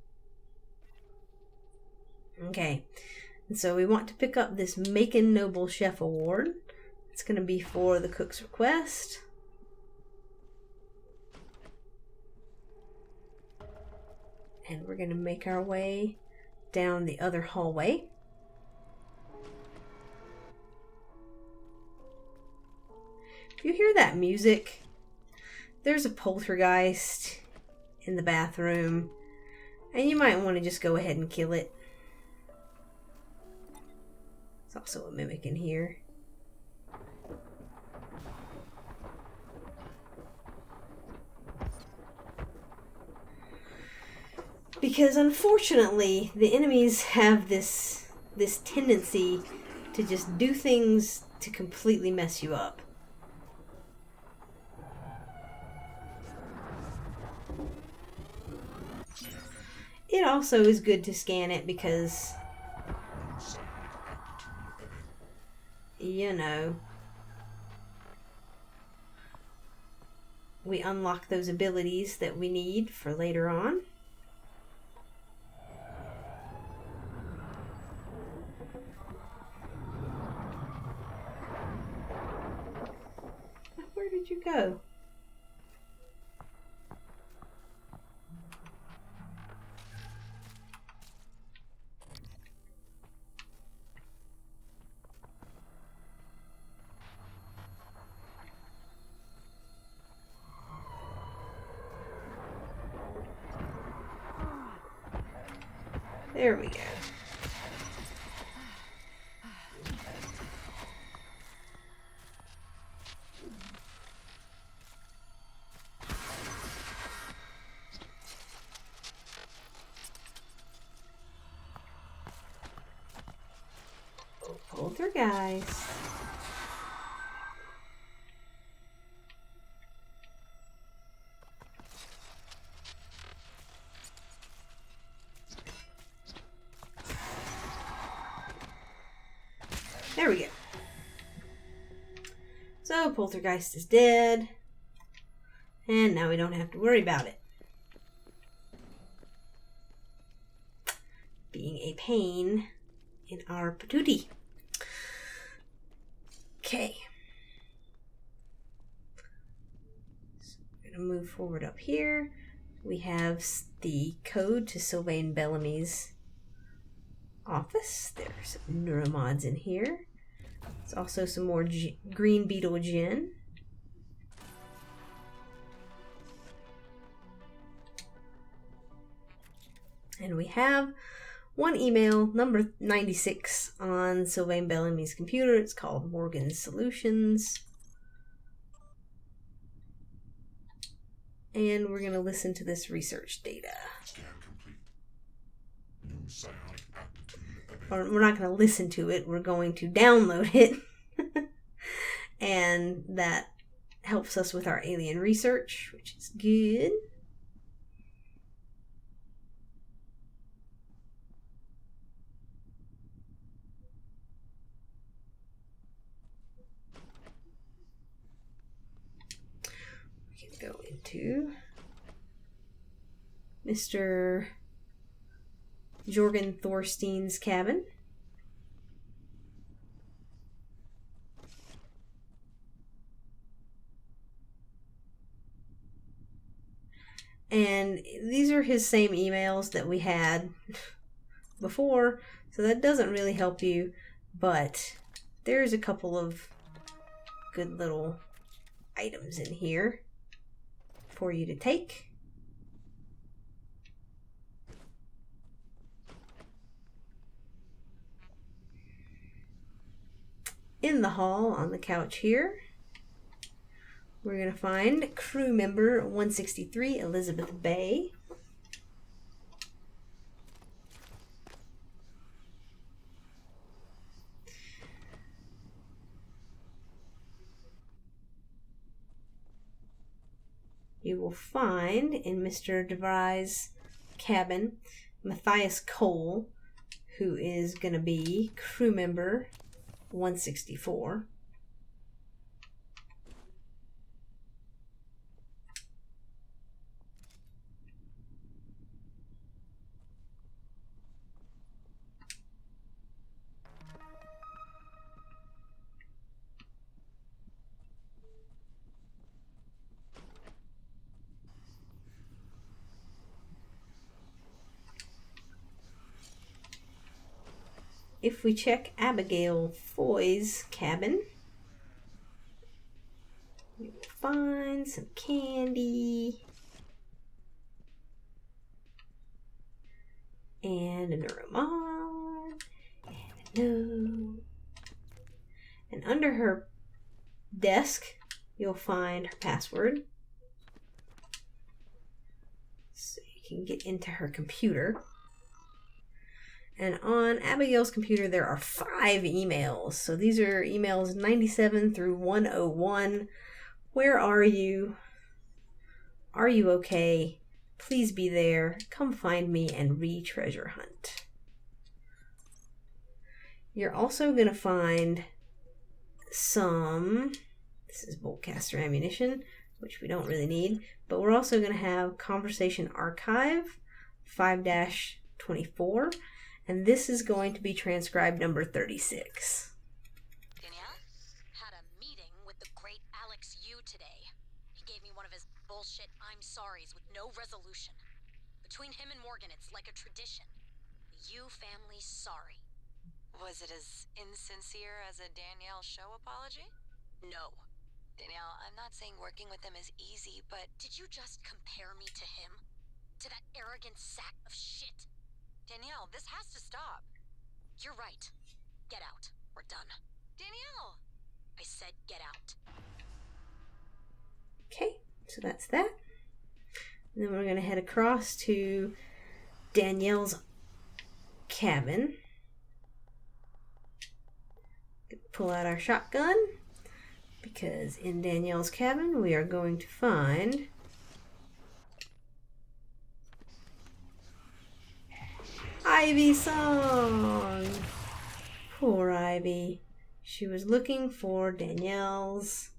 Okay, and so we want to pick up this Macon Noble Chef Award. It's going to be for the cook's request. And we're going to make our way down the other hallway. If you hear that music, there's a poltergeist in the bathroom, and you might want to just go ahead and kill it. There's also a mimic in here. Because unfortunately, the enemies have this tendency to just do things to completely mess you up. It also is good to scan it because, you know, we unlock those abilities that we need for later on. Where did you go? There we go. Poltergeist. There we go. So Poltergeist is dead. And now we don't have to worry about it being a pain in our patootie. Okay. So we're going to move forward up here. We have the code to Sylvain Bellamy's office. There's some Neuromods in here. There's also some more green beetle gin. And we have one email, number 96, on Sylvain Bellamy's computer. It's called Morgan's Solutions. And we're going to listen to this research data. Scan complete. New psionic aptitude avenged. Or we're not going to listen to it. We're going to download it. And that helps us with our alien research, which is good. Go into Mr. Jorgen Thorstein's cabin. And these are his same emails that we had before, so that doesn't really help you, but there's a couple of good little items in here for you to take. In the hall on the couch here, we're going to find crew member 163, Elizabeth Bay. You will find in Mr. DeVry's cabin Matthias Cole, who is going to be crew member 164. If we check Abigail Foy's cabin, we will find some candy and a Neuromod and a note. And under her desk, you'll find her password, so you can get into her computer. And on Abigail's computer, there are 5 emails. So these are emails 97 through 101. Where are you? Are you okay? Please be there. Come find me and re-treasure hunt. You're also going to find some, this is boltcaster ammunition, which we don't really need, but we're also going to have Conversation Archive 5-24. And this is going to be transcribed number 36. Danielle? Had a meeting with the great Alex Yu today. He gave me one of his bullshit I'm sorries with no resolution. Between him and Morgan, it's like a tradition. The Yu family's sorry. Was it as insincere as a Danielle show apology? No. Danielle, I'm not saying working with him is easy, but did you just compare me to him? To that arrogant sack of shit? Danielle, Danielle, this has to stop. You're right. Get out. We're done. Danielle! I said get out. Okay, so that's that. And then we're going to head across to Danielle's cabin. Pull out our shotgun, because in Danielle's cabin we are going to find Ivy Song. Poor Ivy. She was looking for Danielle's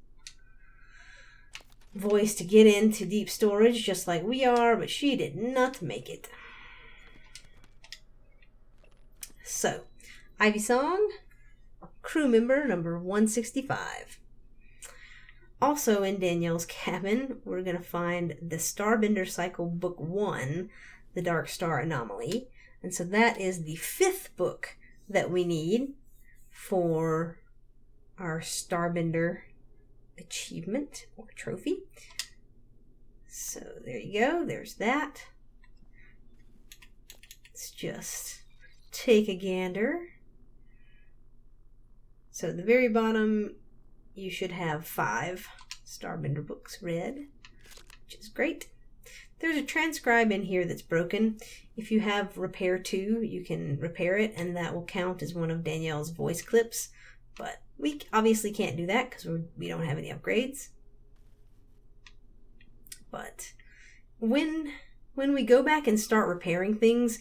voice to get into deep storage just like we are, but she did not make it. So, Ivy Song, crew member number 165. Also in Danielle's cabin, we're going to find the Starbender Cycle Book 1, The Dark Star Anomaly. And so that is the 5th book that we need for our Starbender achievement or trophy. So there you go. There's that. Let's just take a gander. So at the very bottom, you should have 5 Starbender books read, which is great. There's a transcribe in here that's broken. If you have repair 2, you can repair it, and that will count as one of Danielle's voice clips. But we obviously can't do that because we don't have any upgrades. But when we go back and start repairing things,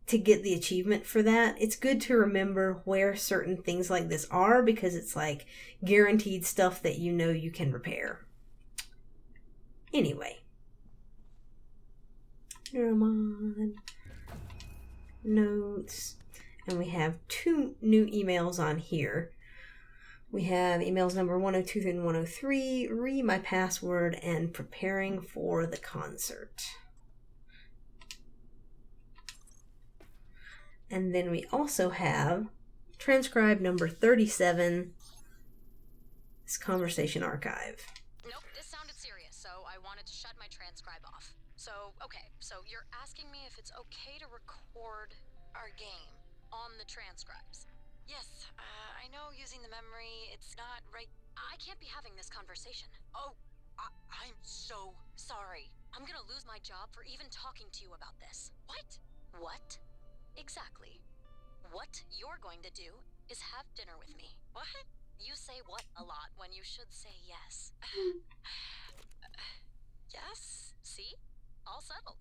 to get the achievement for that, it's good to remember where certain things like this are, because it's like guaranteed stuff that you know you can repair. Anyway. Neuromod. Notes. And we have 2 new emails on here. We have emails number 102 and 103, re my password, and preparing for the concert. And then we also have transcribe number 37, this conversation archive. Nope, this sounded serious, so I wanted to shut my transcribe off. So, okay, so you're asking me if it's okay to record our game on the transcribes. Yes, I know using the memory, it's not right. I can't be having this conversation. Oh, I'm so sorry. I'm gonna lose my job for even talking to you about this. What? What? Exactly. What you're going to do is have dinner with me. What? You say what a lot when you should say yes. Yes? See? All settled.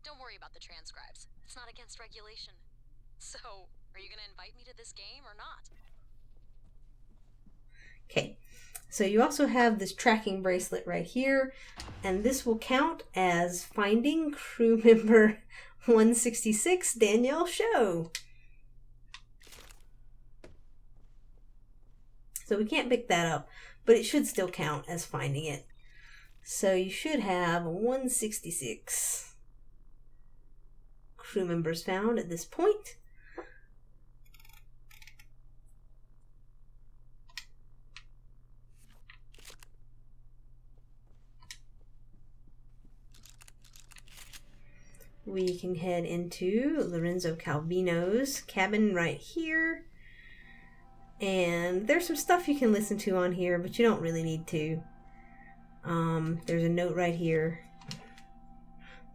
Don't worry about the transcribes. It's not against regulation. So, are you gonna invite me to this game or not? Okay, so you also have this tracking bracelet right here, and this will count as finding crew member 166 Danielle Show. So we can't pick that up, but it should still count as finding it. So you should have 166 crew members found at this point. We can head into Lorenzo Calvino's cabin right here. And there's some stuff you can listen to on here, but you don't really need to. There's a note right here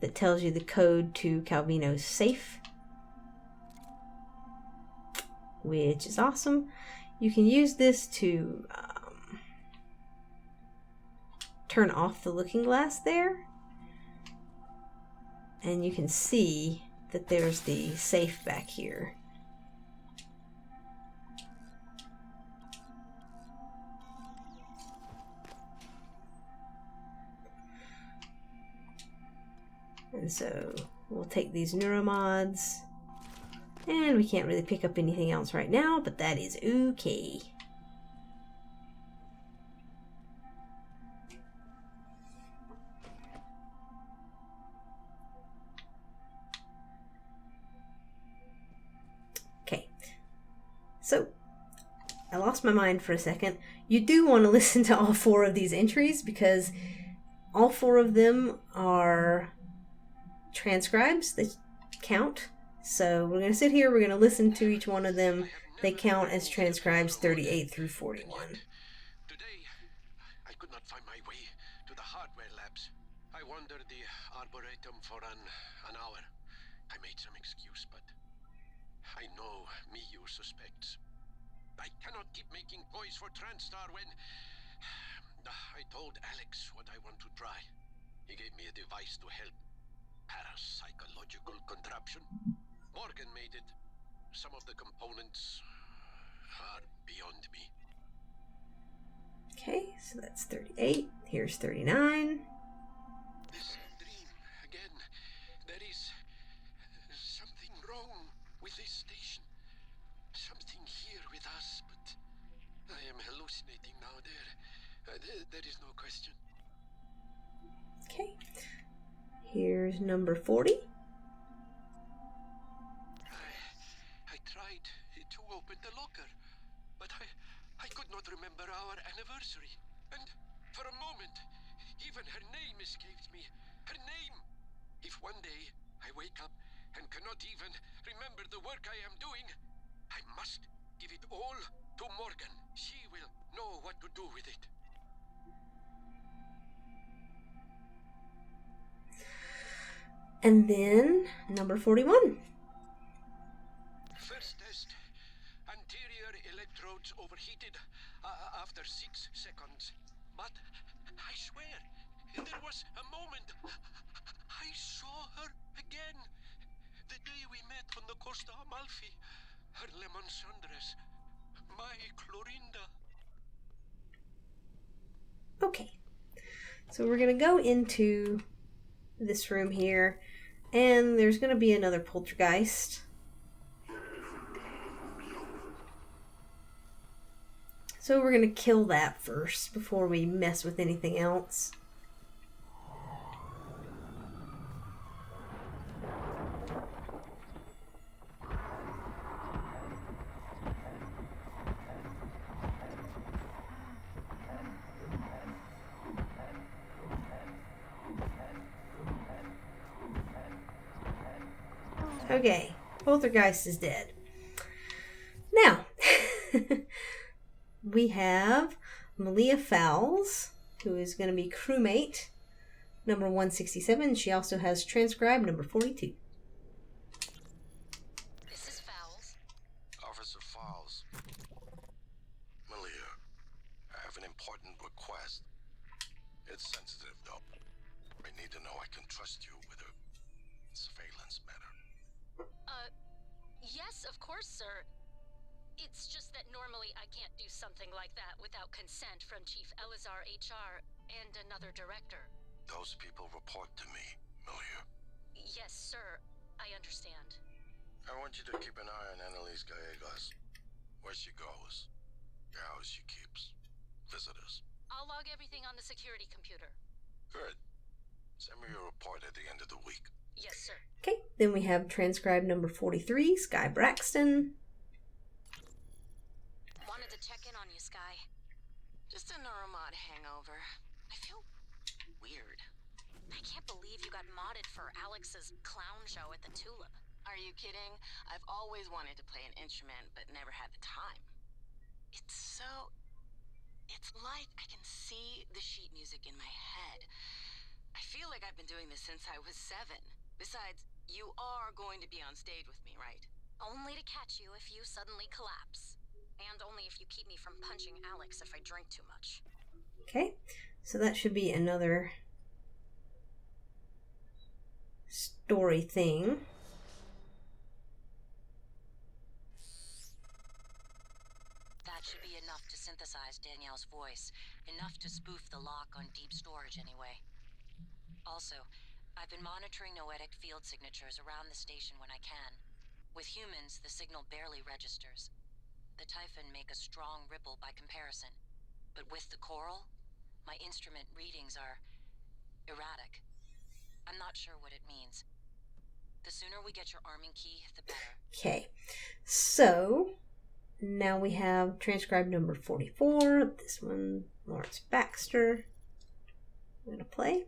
that tells you the code to Calvino's safe, which is awesome. You can use this to turn off the looking glass there. And you can see that there's the safe back here. And so we'll take these Neuromods. And we can't really pick up anything else right now, but that is okay. So, I lost my mind for a second. You do want to listen to all 4 of these entries because all 4 of them are transcribes that count So we're going to sit here, we're going to listen to each one of them. They count as transcribes 38 through 41. Today, I could not find my way to the hardware labs. I wandered the arboretum for an hour. I made some excuse, but I know Miyu suspects. I cannot keep making toys for TranStar when I told Alex what I want to try. He gave me a device to help. Parapsychological contraption. Morgan made it. Some of the components are beyond me. Okay, so that's 38. Here's 39. This dream again. There is something wrong with this station. Something here with us, but I am hallucinating now. There is no question. Okay. Here's number 40. I tried to open the locker, but I could not remember our anniversary. And for a moment, even her name escaped me. Her name! If one day I wake up and cannot even remember the work I am doing, I must give it all to Morgan. She will know what to do with it. And then number 41. First test. Anterior electrodes overheated after 6 seconds. But I swear, there was a moment I saw her again. The day we met on the Costa Amalfi. Her lemon sundress. My Clorinda. Okay. So we're going to go into this room here, and there's going to be another poltergeist. So we're going to kill that first before we mess with anything else. Okay, poltergeist is dead. Now, we have Malia Fowles, who is going to be crewmate number 167. She also has transcribe number 42. This is Fowles. Officer Fowles. Malia, I have an important request. It's sensitive, though. I need to know I can trust you with a surveillance matter. Yes, of course, sir. It's just that normally I can't do something like that without consent from Chief Elazar HR and another director. Those people report to me, Malia. Yes, sir. I understand. I want you to keep an eye on Annalise Gallegos. Where she goes, the house she keeps, visitors. I'll log everything on the security computer. Good. Send me a report at the end of the week. Yes, sir. Okay, then we have transcribe number 43, Sky Braxton. Wanted to check in on you, Sky. Just a Neuromod hangover. I feel weird. I can't believe you got modded for Alex's clown show at the Tulip. Are you kidding? I've always wanted to play an instrument, but never had the time. It's like I can see the sheet music in my head. I feel like I've been doing this since I was 7. Besides, you are going to be on stage with me, right? Only to catch you if you suddenly collapse. And only if you keep me from punching Alex if I drink too much. Okay, so that should be another story thing. That should be enough to synthesize Danielle's voice. Enough to spoof the lock on deep storage anyway. Also, I've been monitoring noetic field signatures around the station when I can. With humans, the signal barely registers. The Typhon make a strong ripple by comparison. But with the coral, my instrument readings are erratic. I'm not sure what it means. The sooner we get your arming key, the better. Okay, so now we have transcribe number 44. This one, Lawrence Baxter. I'm going to play.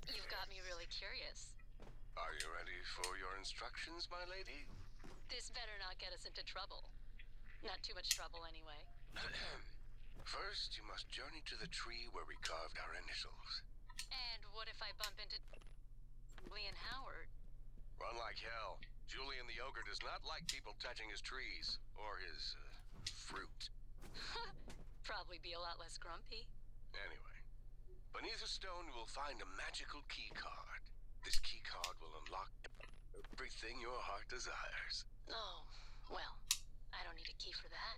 You've got me really curious. Are you ready for your instructions? Congratulations, my lady. This better not get us into trouble. Not too much trouble, anyway. First, you must journey to the tree where we carved our initials. And what if I bump into Lee and Howard? Run like hell. Julian the ogre does not like people touching his trees or his fruit. Probably be a lot less grumpy. Anyway, beneath a stone you will find a magical key card. This key card will unlock everything your heart desires. Oh, well, I don't need a key for that.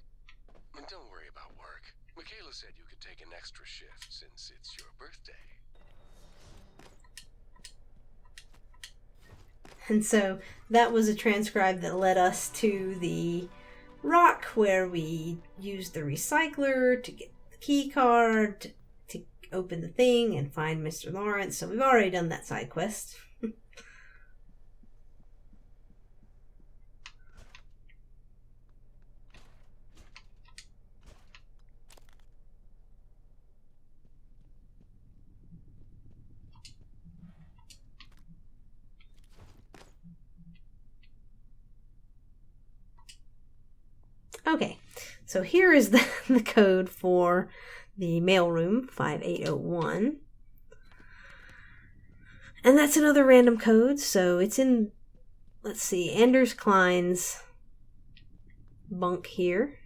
And don't worry about work. Michaela said you could take an extra shift since it's your birthday. And so that was a transcribe that led us to the rock where we used the recycler to get the key card to open the thing and find Mr. Lawrence. So we've already done that side quest. Okay, so here is the code for the mailroom, 5801. And that's another random code, so it's in, let's see, Anders Klein's bunk here.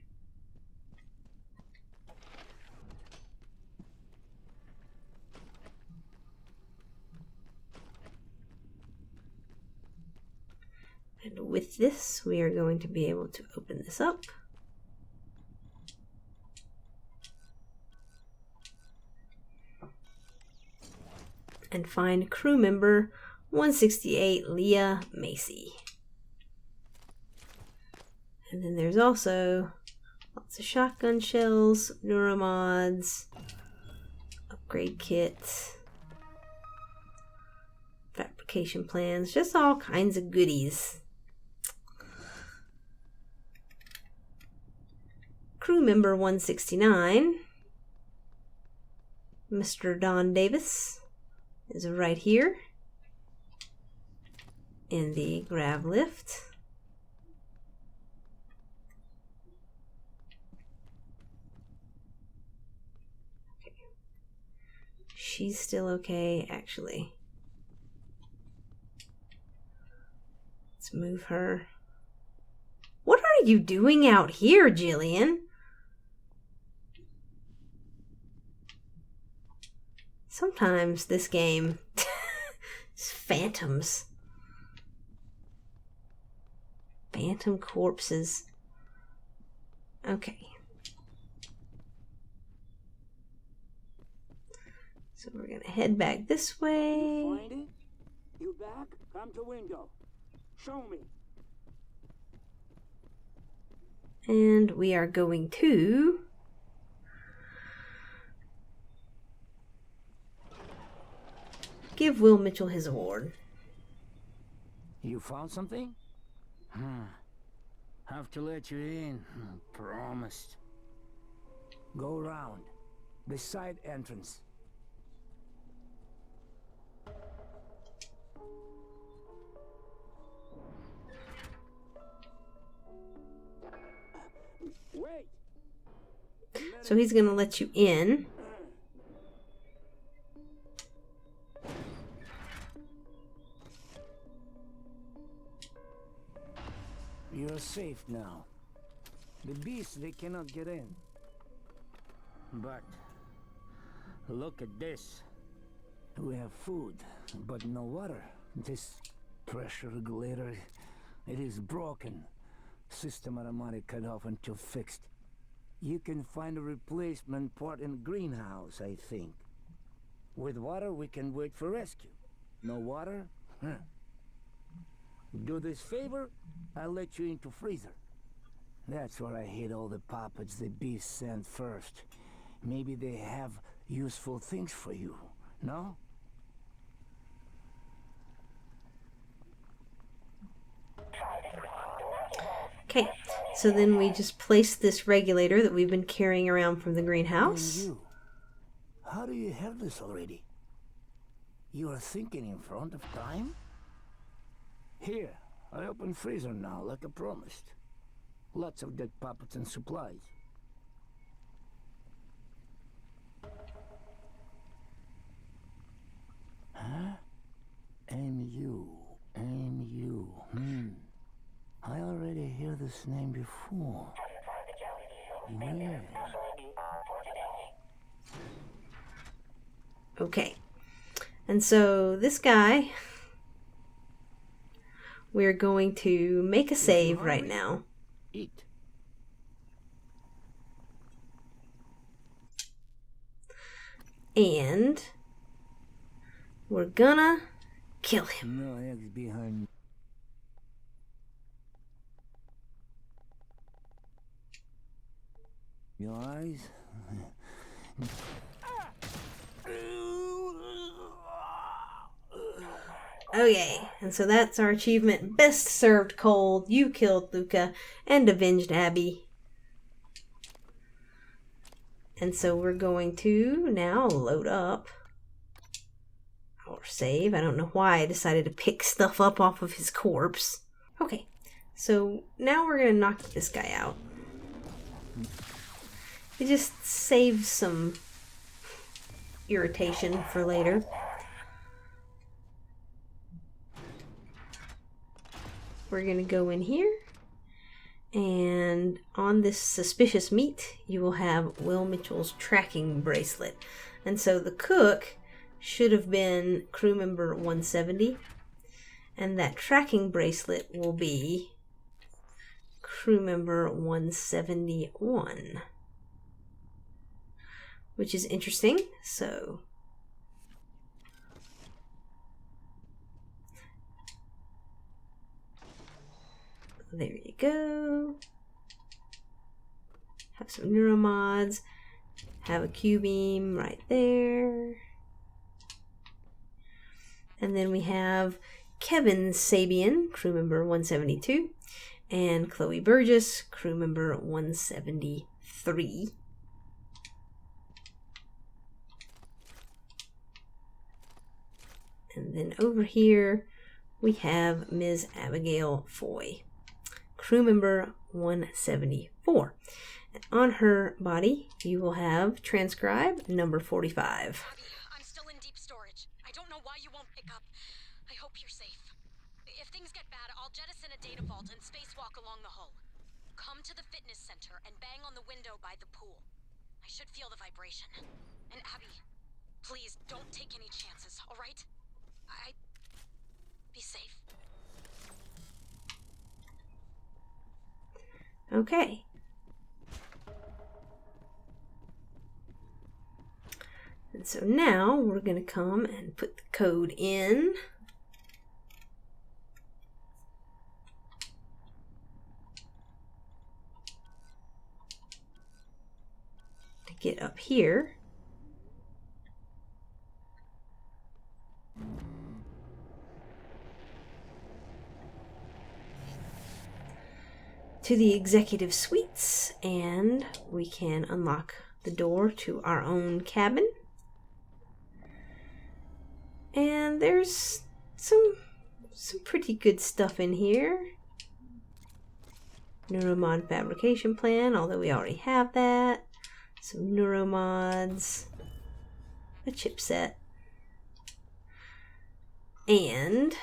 And with this, we are going to be able to open this up. And find crew member 168, Leah Macy. And then there's also lots of shotgun shells, Neuromods, upgrade kit, fabrication plans, just all kinds of goodies. Crew member 169, Mr. Don Davis, is right here in the grav lift. Okay. She's still okay, actually. Let's move her. What are you doing out here, Jillian? Sometimes this game is phantoms. Phantom corpses. Okay. So we're gonna head back this way. You find it? You back? Come to window. Show me. And we are going to give Will Mitchell his award. You found something? Have to let you in. Promised. Go around. The side entrance. Wait. So he's gonna let you in. You're safe now. The beasts, they cannot get in. But look at this. We have food, but no water. This pressure regulator, it is broken. System automatic cut off until fixed. You can find a replacement part in the greenhouse, I think. With water, we can wait for rescue. No water? Do this favor, I'll let you into freezer. That's where I hid all the puppets the beasts sent first. Maybe they have useful things for you, no? Okay, so then we just place this regulator that we've been carrying around from the greenhouse. And you, how do you have this already? You are thinking in front of time? Here, I open freezer now, like I promised. Lots of dead puppets and supplies. Huh? MU. I already hear this name before. Yeah. Okay. And so this guy, we're going to make a save right now. Eat. And we're gonna kill him. No eggs behind. Your eyes? Okay, and so that's our achievement. Best served cold. You killed Luka and avenged Abby. And so we're going to now load up our save. I don't know why I decided to pick stuff up off of his corpse. Okay, so now we're going to knock this guy out. It just saves some irritation for later. We're going to go in here, and on this suspicious meat, you will have Will Mitchell's tracking bracelet. And so the cook should have been crew member 170, and that tracking bracelet will be crew member 171. Which is interesting, so there you go. Have some Neuromods. Have a Q-beam right there. And then we have Kevin Sabian, crew member 172, and Chloe Burgess, crew member 173. And then over here, we have Ms. Abigail Foy, crew member 174. And on her body, you will have Transcribe number 45. I'm still in deep storage. I don't know why you won't pick up. I hope you're safe. If things get bad, I'll jettison a data vault and spacewalk along the hull. Come to the fitness center and bang on the window by the pool. I should feel the vibration. And Abby, please don't take any chances, all right? Be safe. Okay. And so now we're going to come and put the code in. To get up here. To the executive suites, and we can unlock the door to our own cabin. And there's some pretty good stuff in here. Neuromod fabrication plan, although we already have that. Some Neuromods, a chipset, and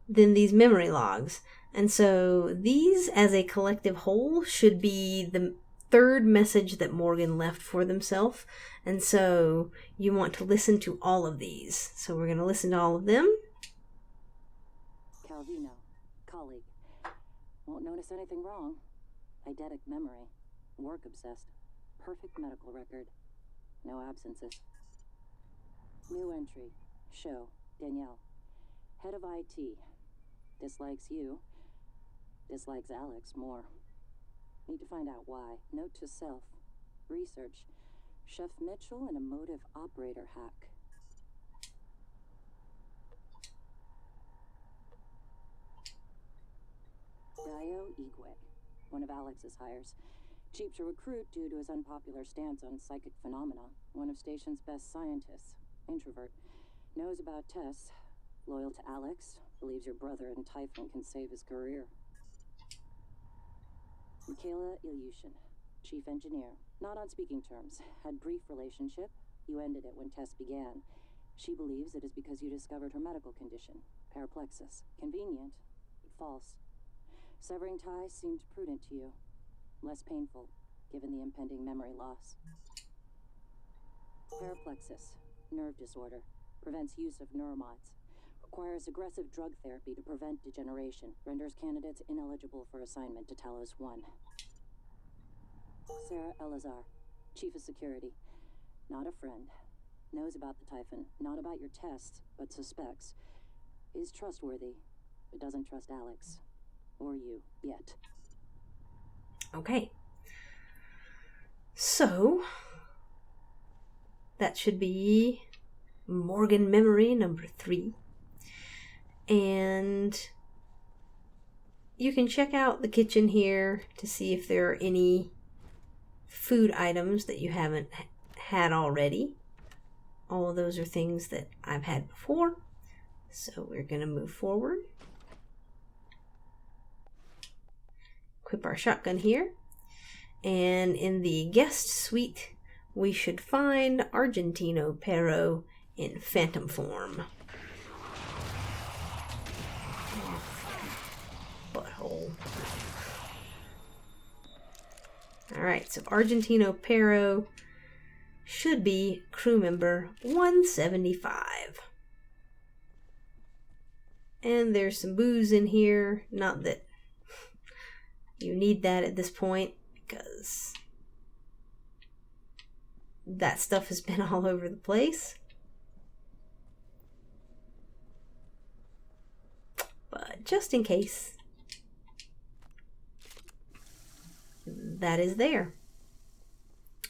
then these memory logs. And so these, as a collective whole, should be the third message that Morgan left for themselves. And so you want to listen to all of these. So we're going to listen to all of them. Calvino, colleague. Won't notice anything wrong. Eidetic memory. Work obsessed. Perfect medical record. No absences. New entry. Show. Danielle. Head of IT. Dislikes you. Dislikes Alex more. Need to find out why. Note to self. Research. Chef Mitchell and a motive operator hack. Dio Igwe, one of Alex's hires. Cheap to recruit due to his unpopular stance on psychic phenomena. One of station's best scientists. Introvert. Knows about Tess. Loyal to Alex. believes your brother and Typhon can save his career. Michaela Ilyushin, chief engineer. Not on speaking terms. Had brief relationship. You ended it when tests began. She believes it is because you discovered her medical condition, paraplexis. Convenient, but false. Severing ties seemed prudent to you. Less painful, given the impending memory loss. Paraplexis, nerve disorder, prevents use of Neuromods. Requires aggressive drug therapy to prevent degeneration. Renders candidates ineligible for assignment to Talos 1. Sarah Elazar, chief of security. Not a friend. Knows about the Typhon. Not about your test, but suspects. Is trustworthy, but doesn't trust Alex. Or you, yet. Okay. So, that should be Morgan memory number 3. And you can check out the kitchen here to see if there are any food items that you haven't had already. All of those are things that I've had before. So we're going to move forward. Equip our shotgun here. And in the guest suite, we should find Argentino Pero in phantom form. Butthole. Alright, so Argentino Pero should be crew member 175. And there's some booze in here. Not that you need that at this point, because that stuff has been all over the place. But just in case, that is there.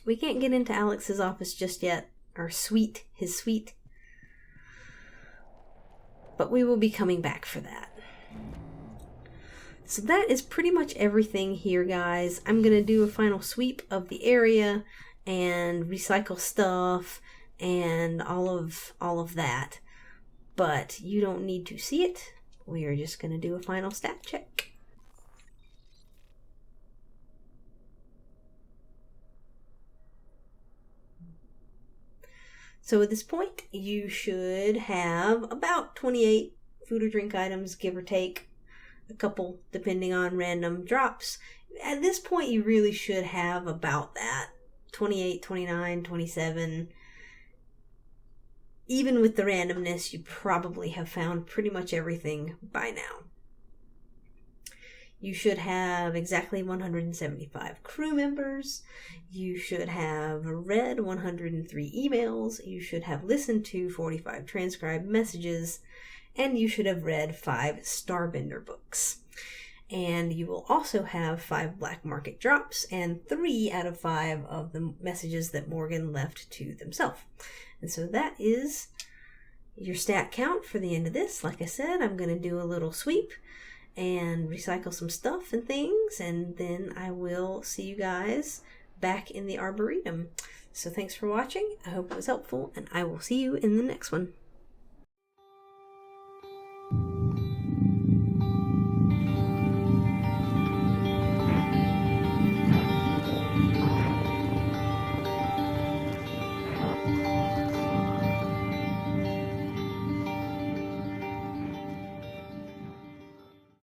We can't get into Alex's office just yet, or suite, his suite. But we will be coming back for that. So that is pretty much everything here, guys. I'm going to do a final sweep of the area and recycle stuff and all of that. But you don't need to see it. We are just going to do a final stat check. So at this point, you should have about 28 food or drink items, give or take. A couple, depending on random drops. At this point, you really should have about that. 28, 29, 27. Even with the randomness, you probably have found pretty much everything by now. You should have exactly 175 crew members. You should have read 103 emails. You should have listened to 45 transcribed messages. And you should have read 5 Starbender books. And you will also have 5 black market drops and 3 out of 5 of the messages that Morgan left to themselves. And so that is your stat count for the end of this. Like I said, I'm going to do a little sweep and recycle some stuff and things, and then I will see you guys back in the Arboretum. So thanks for watching. I hope it was helpful, and I will see you in the next one.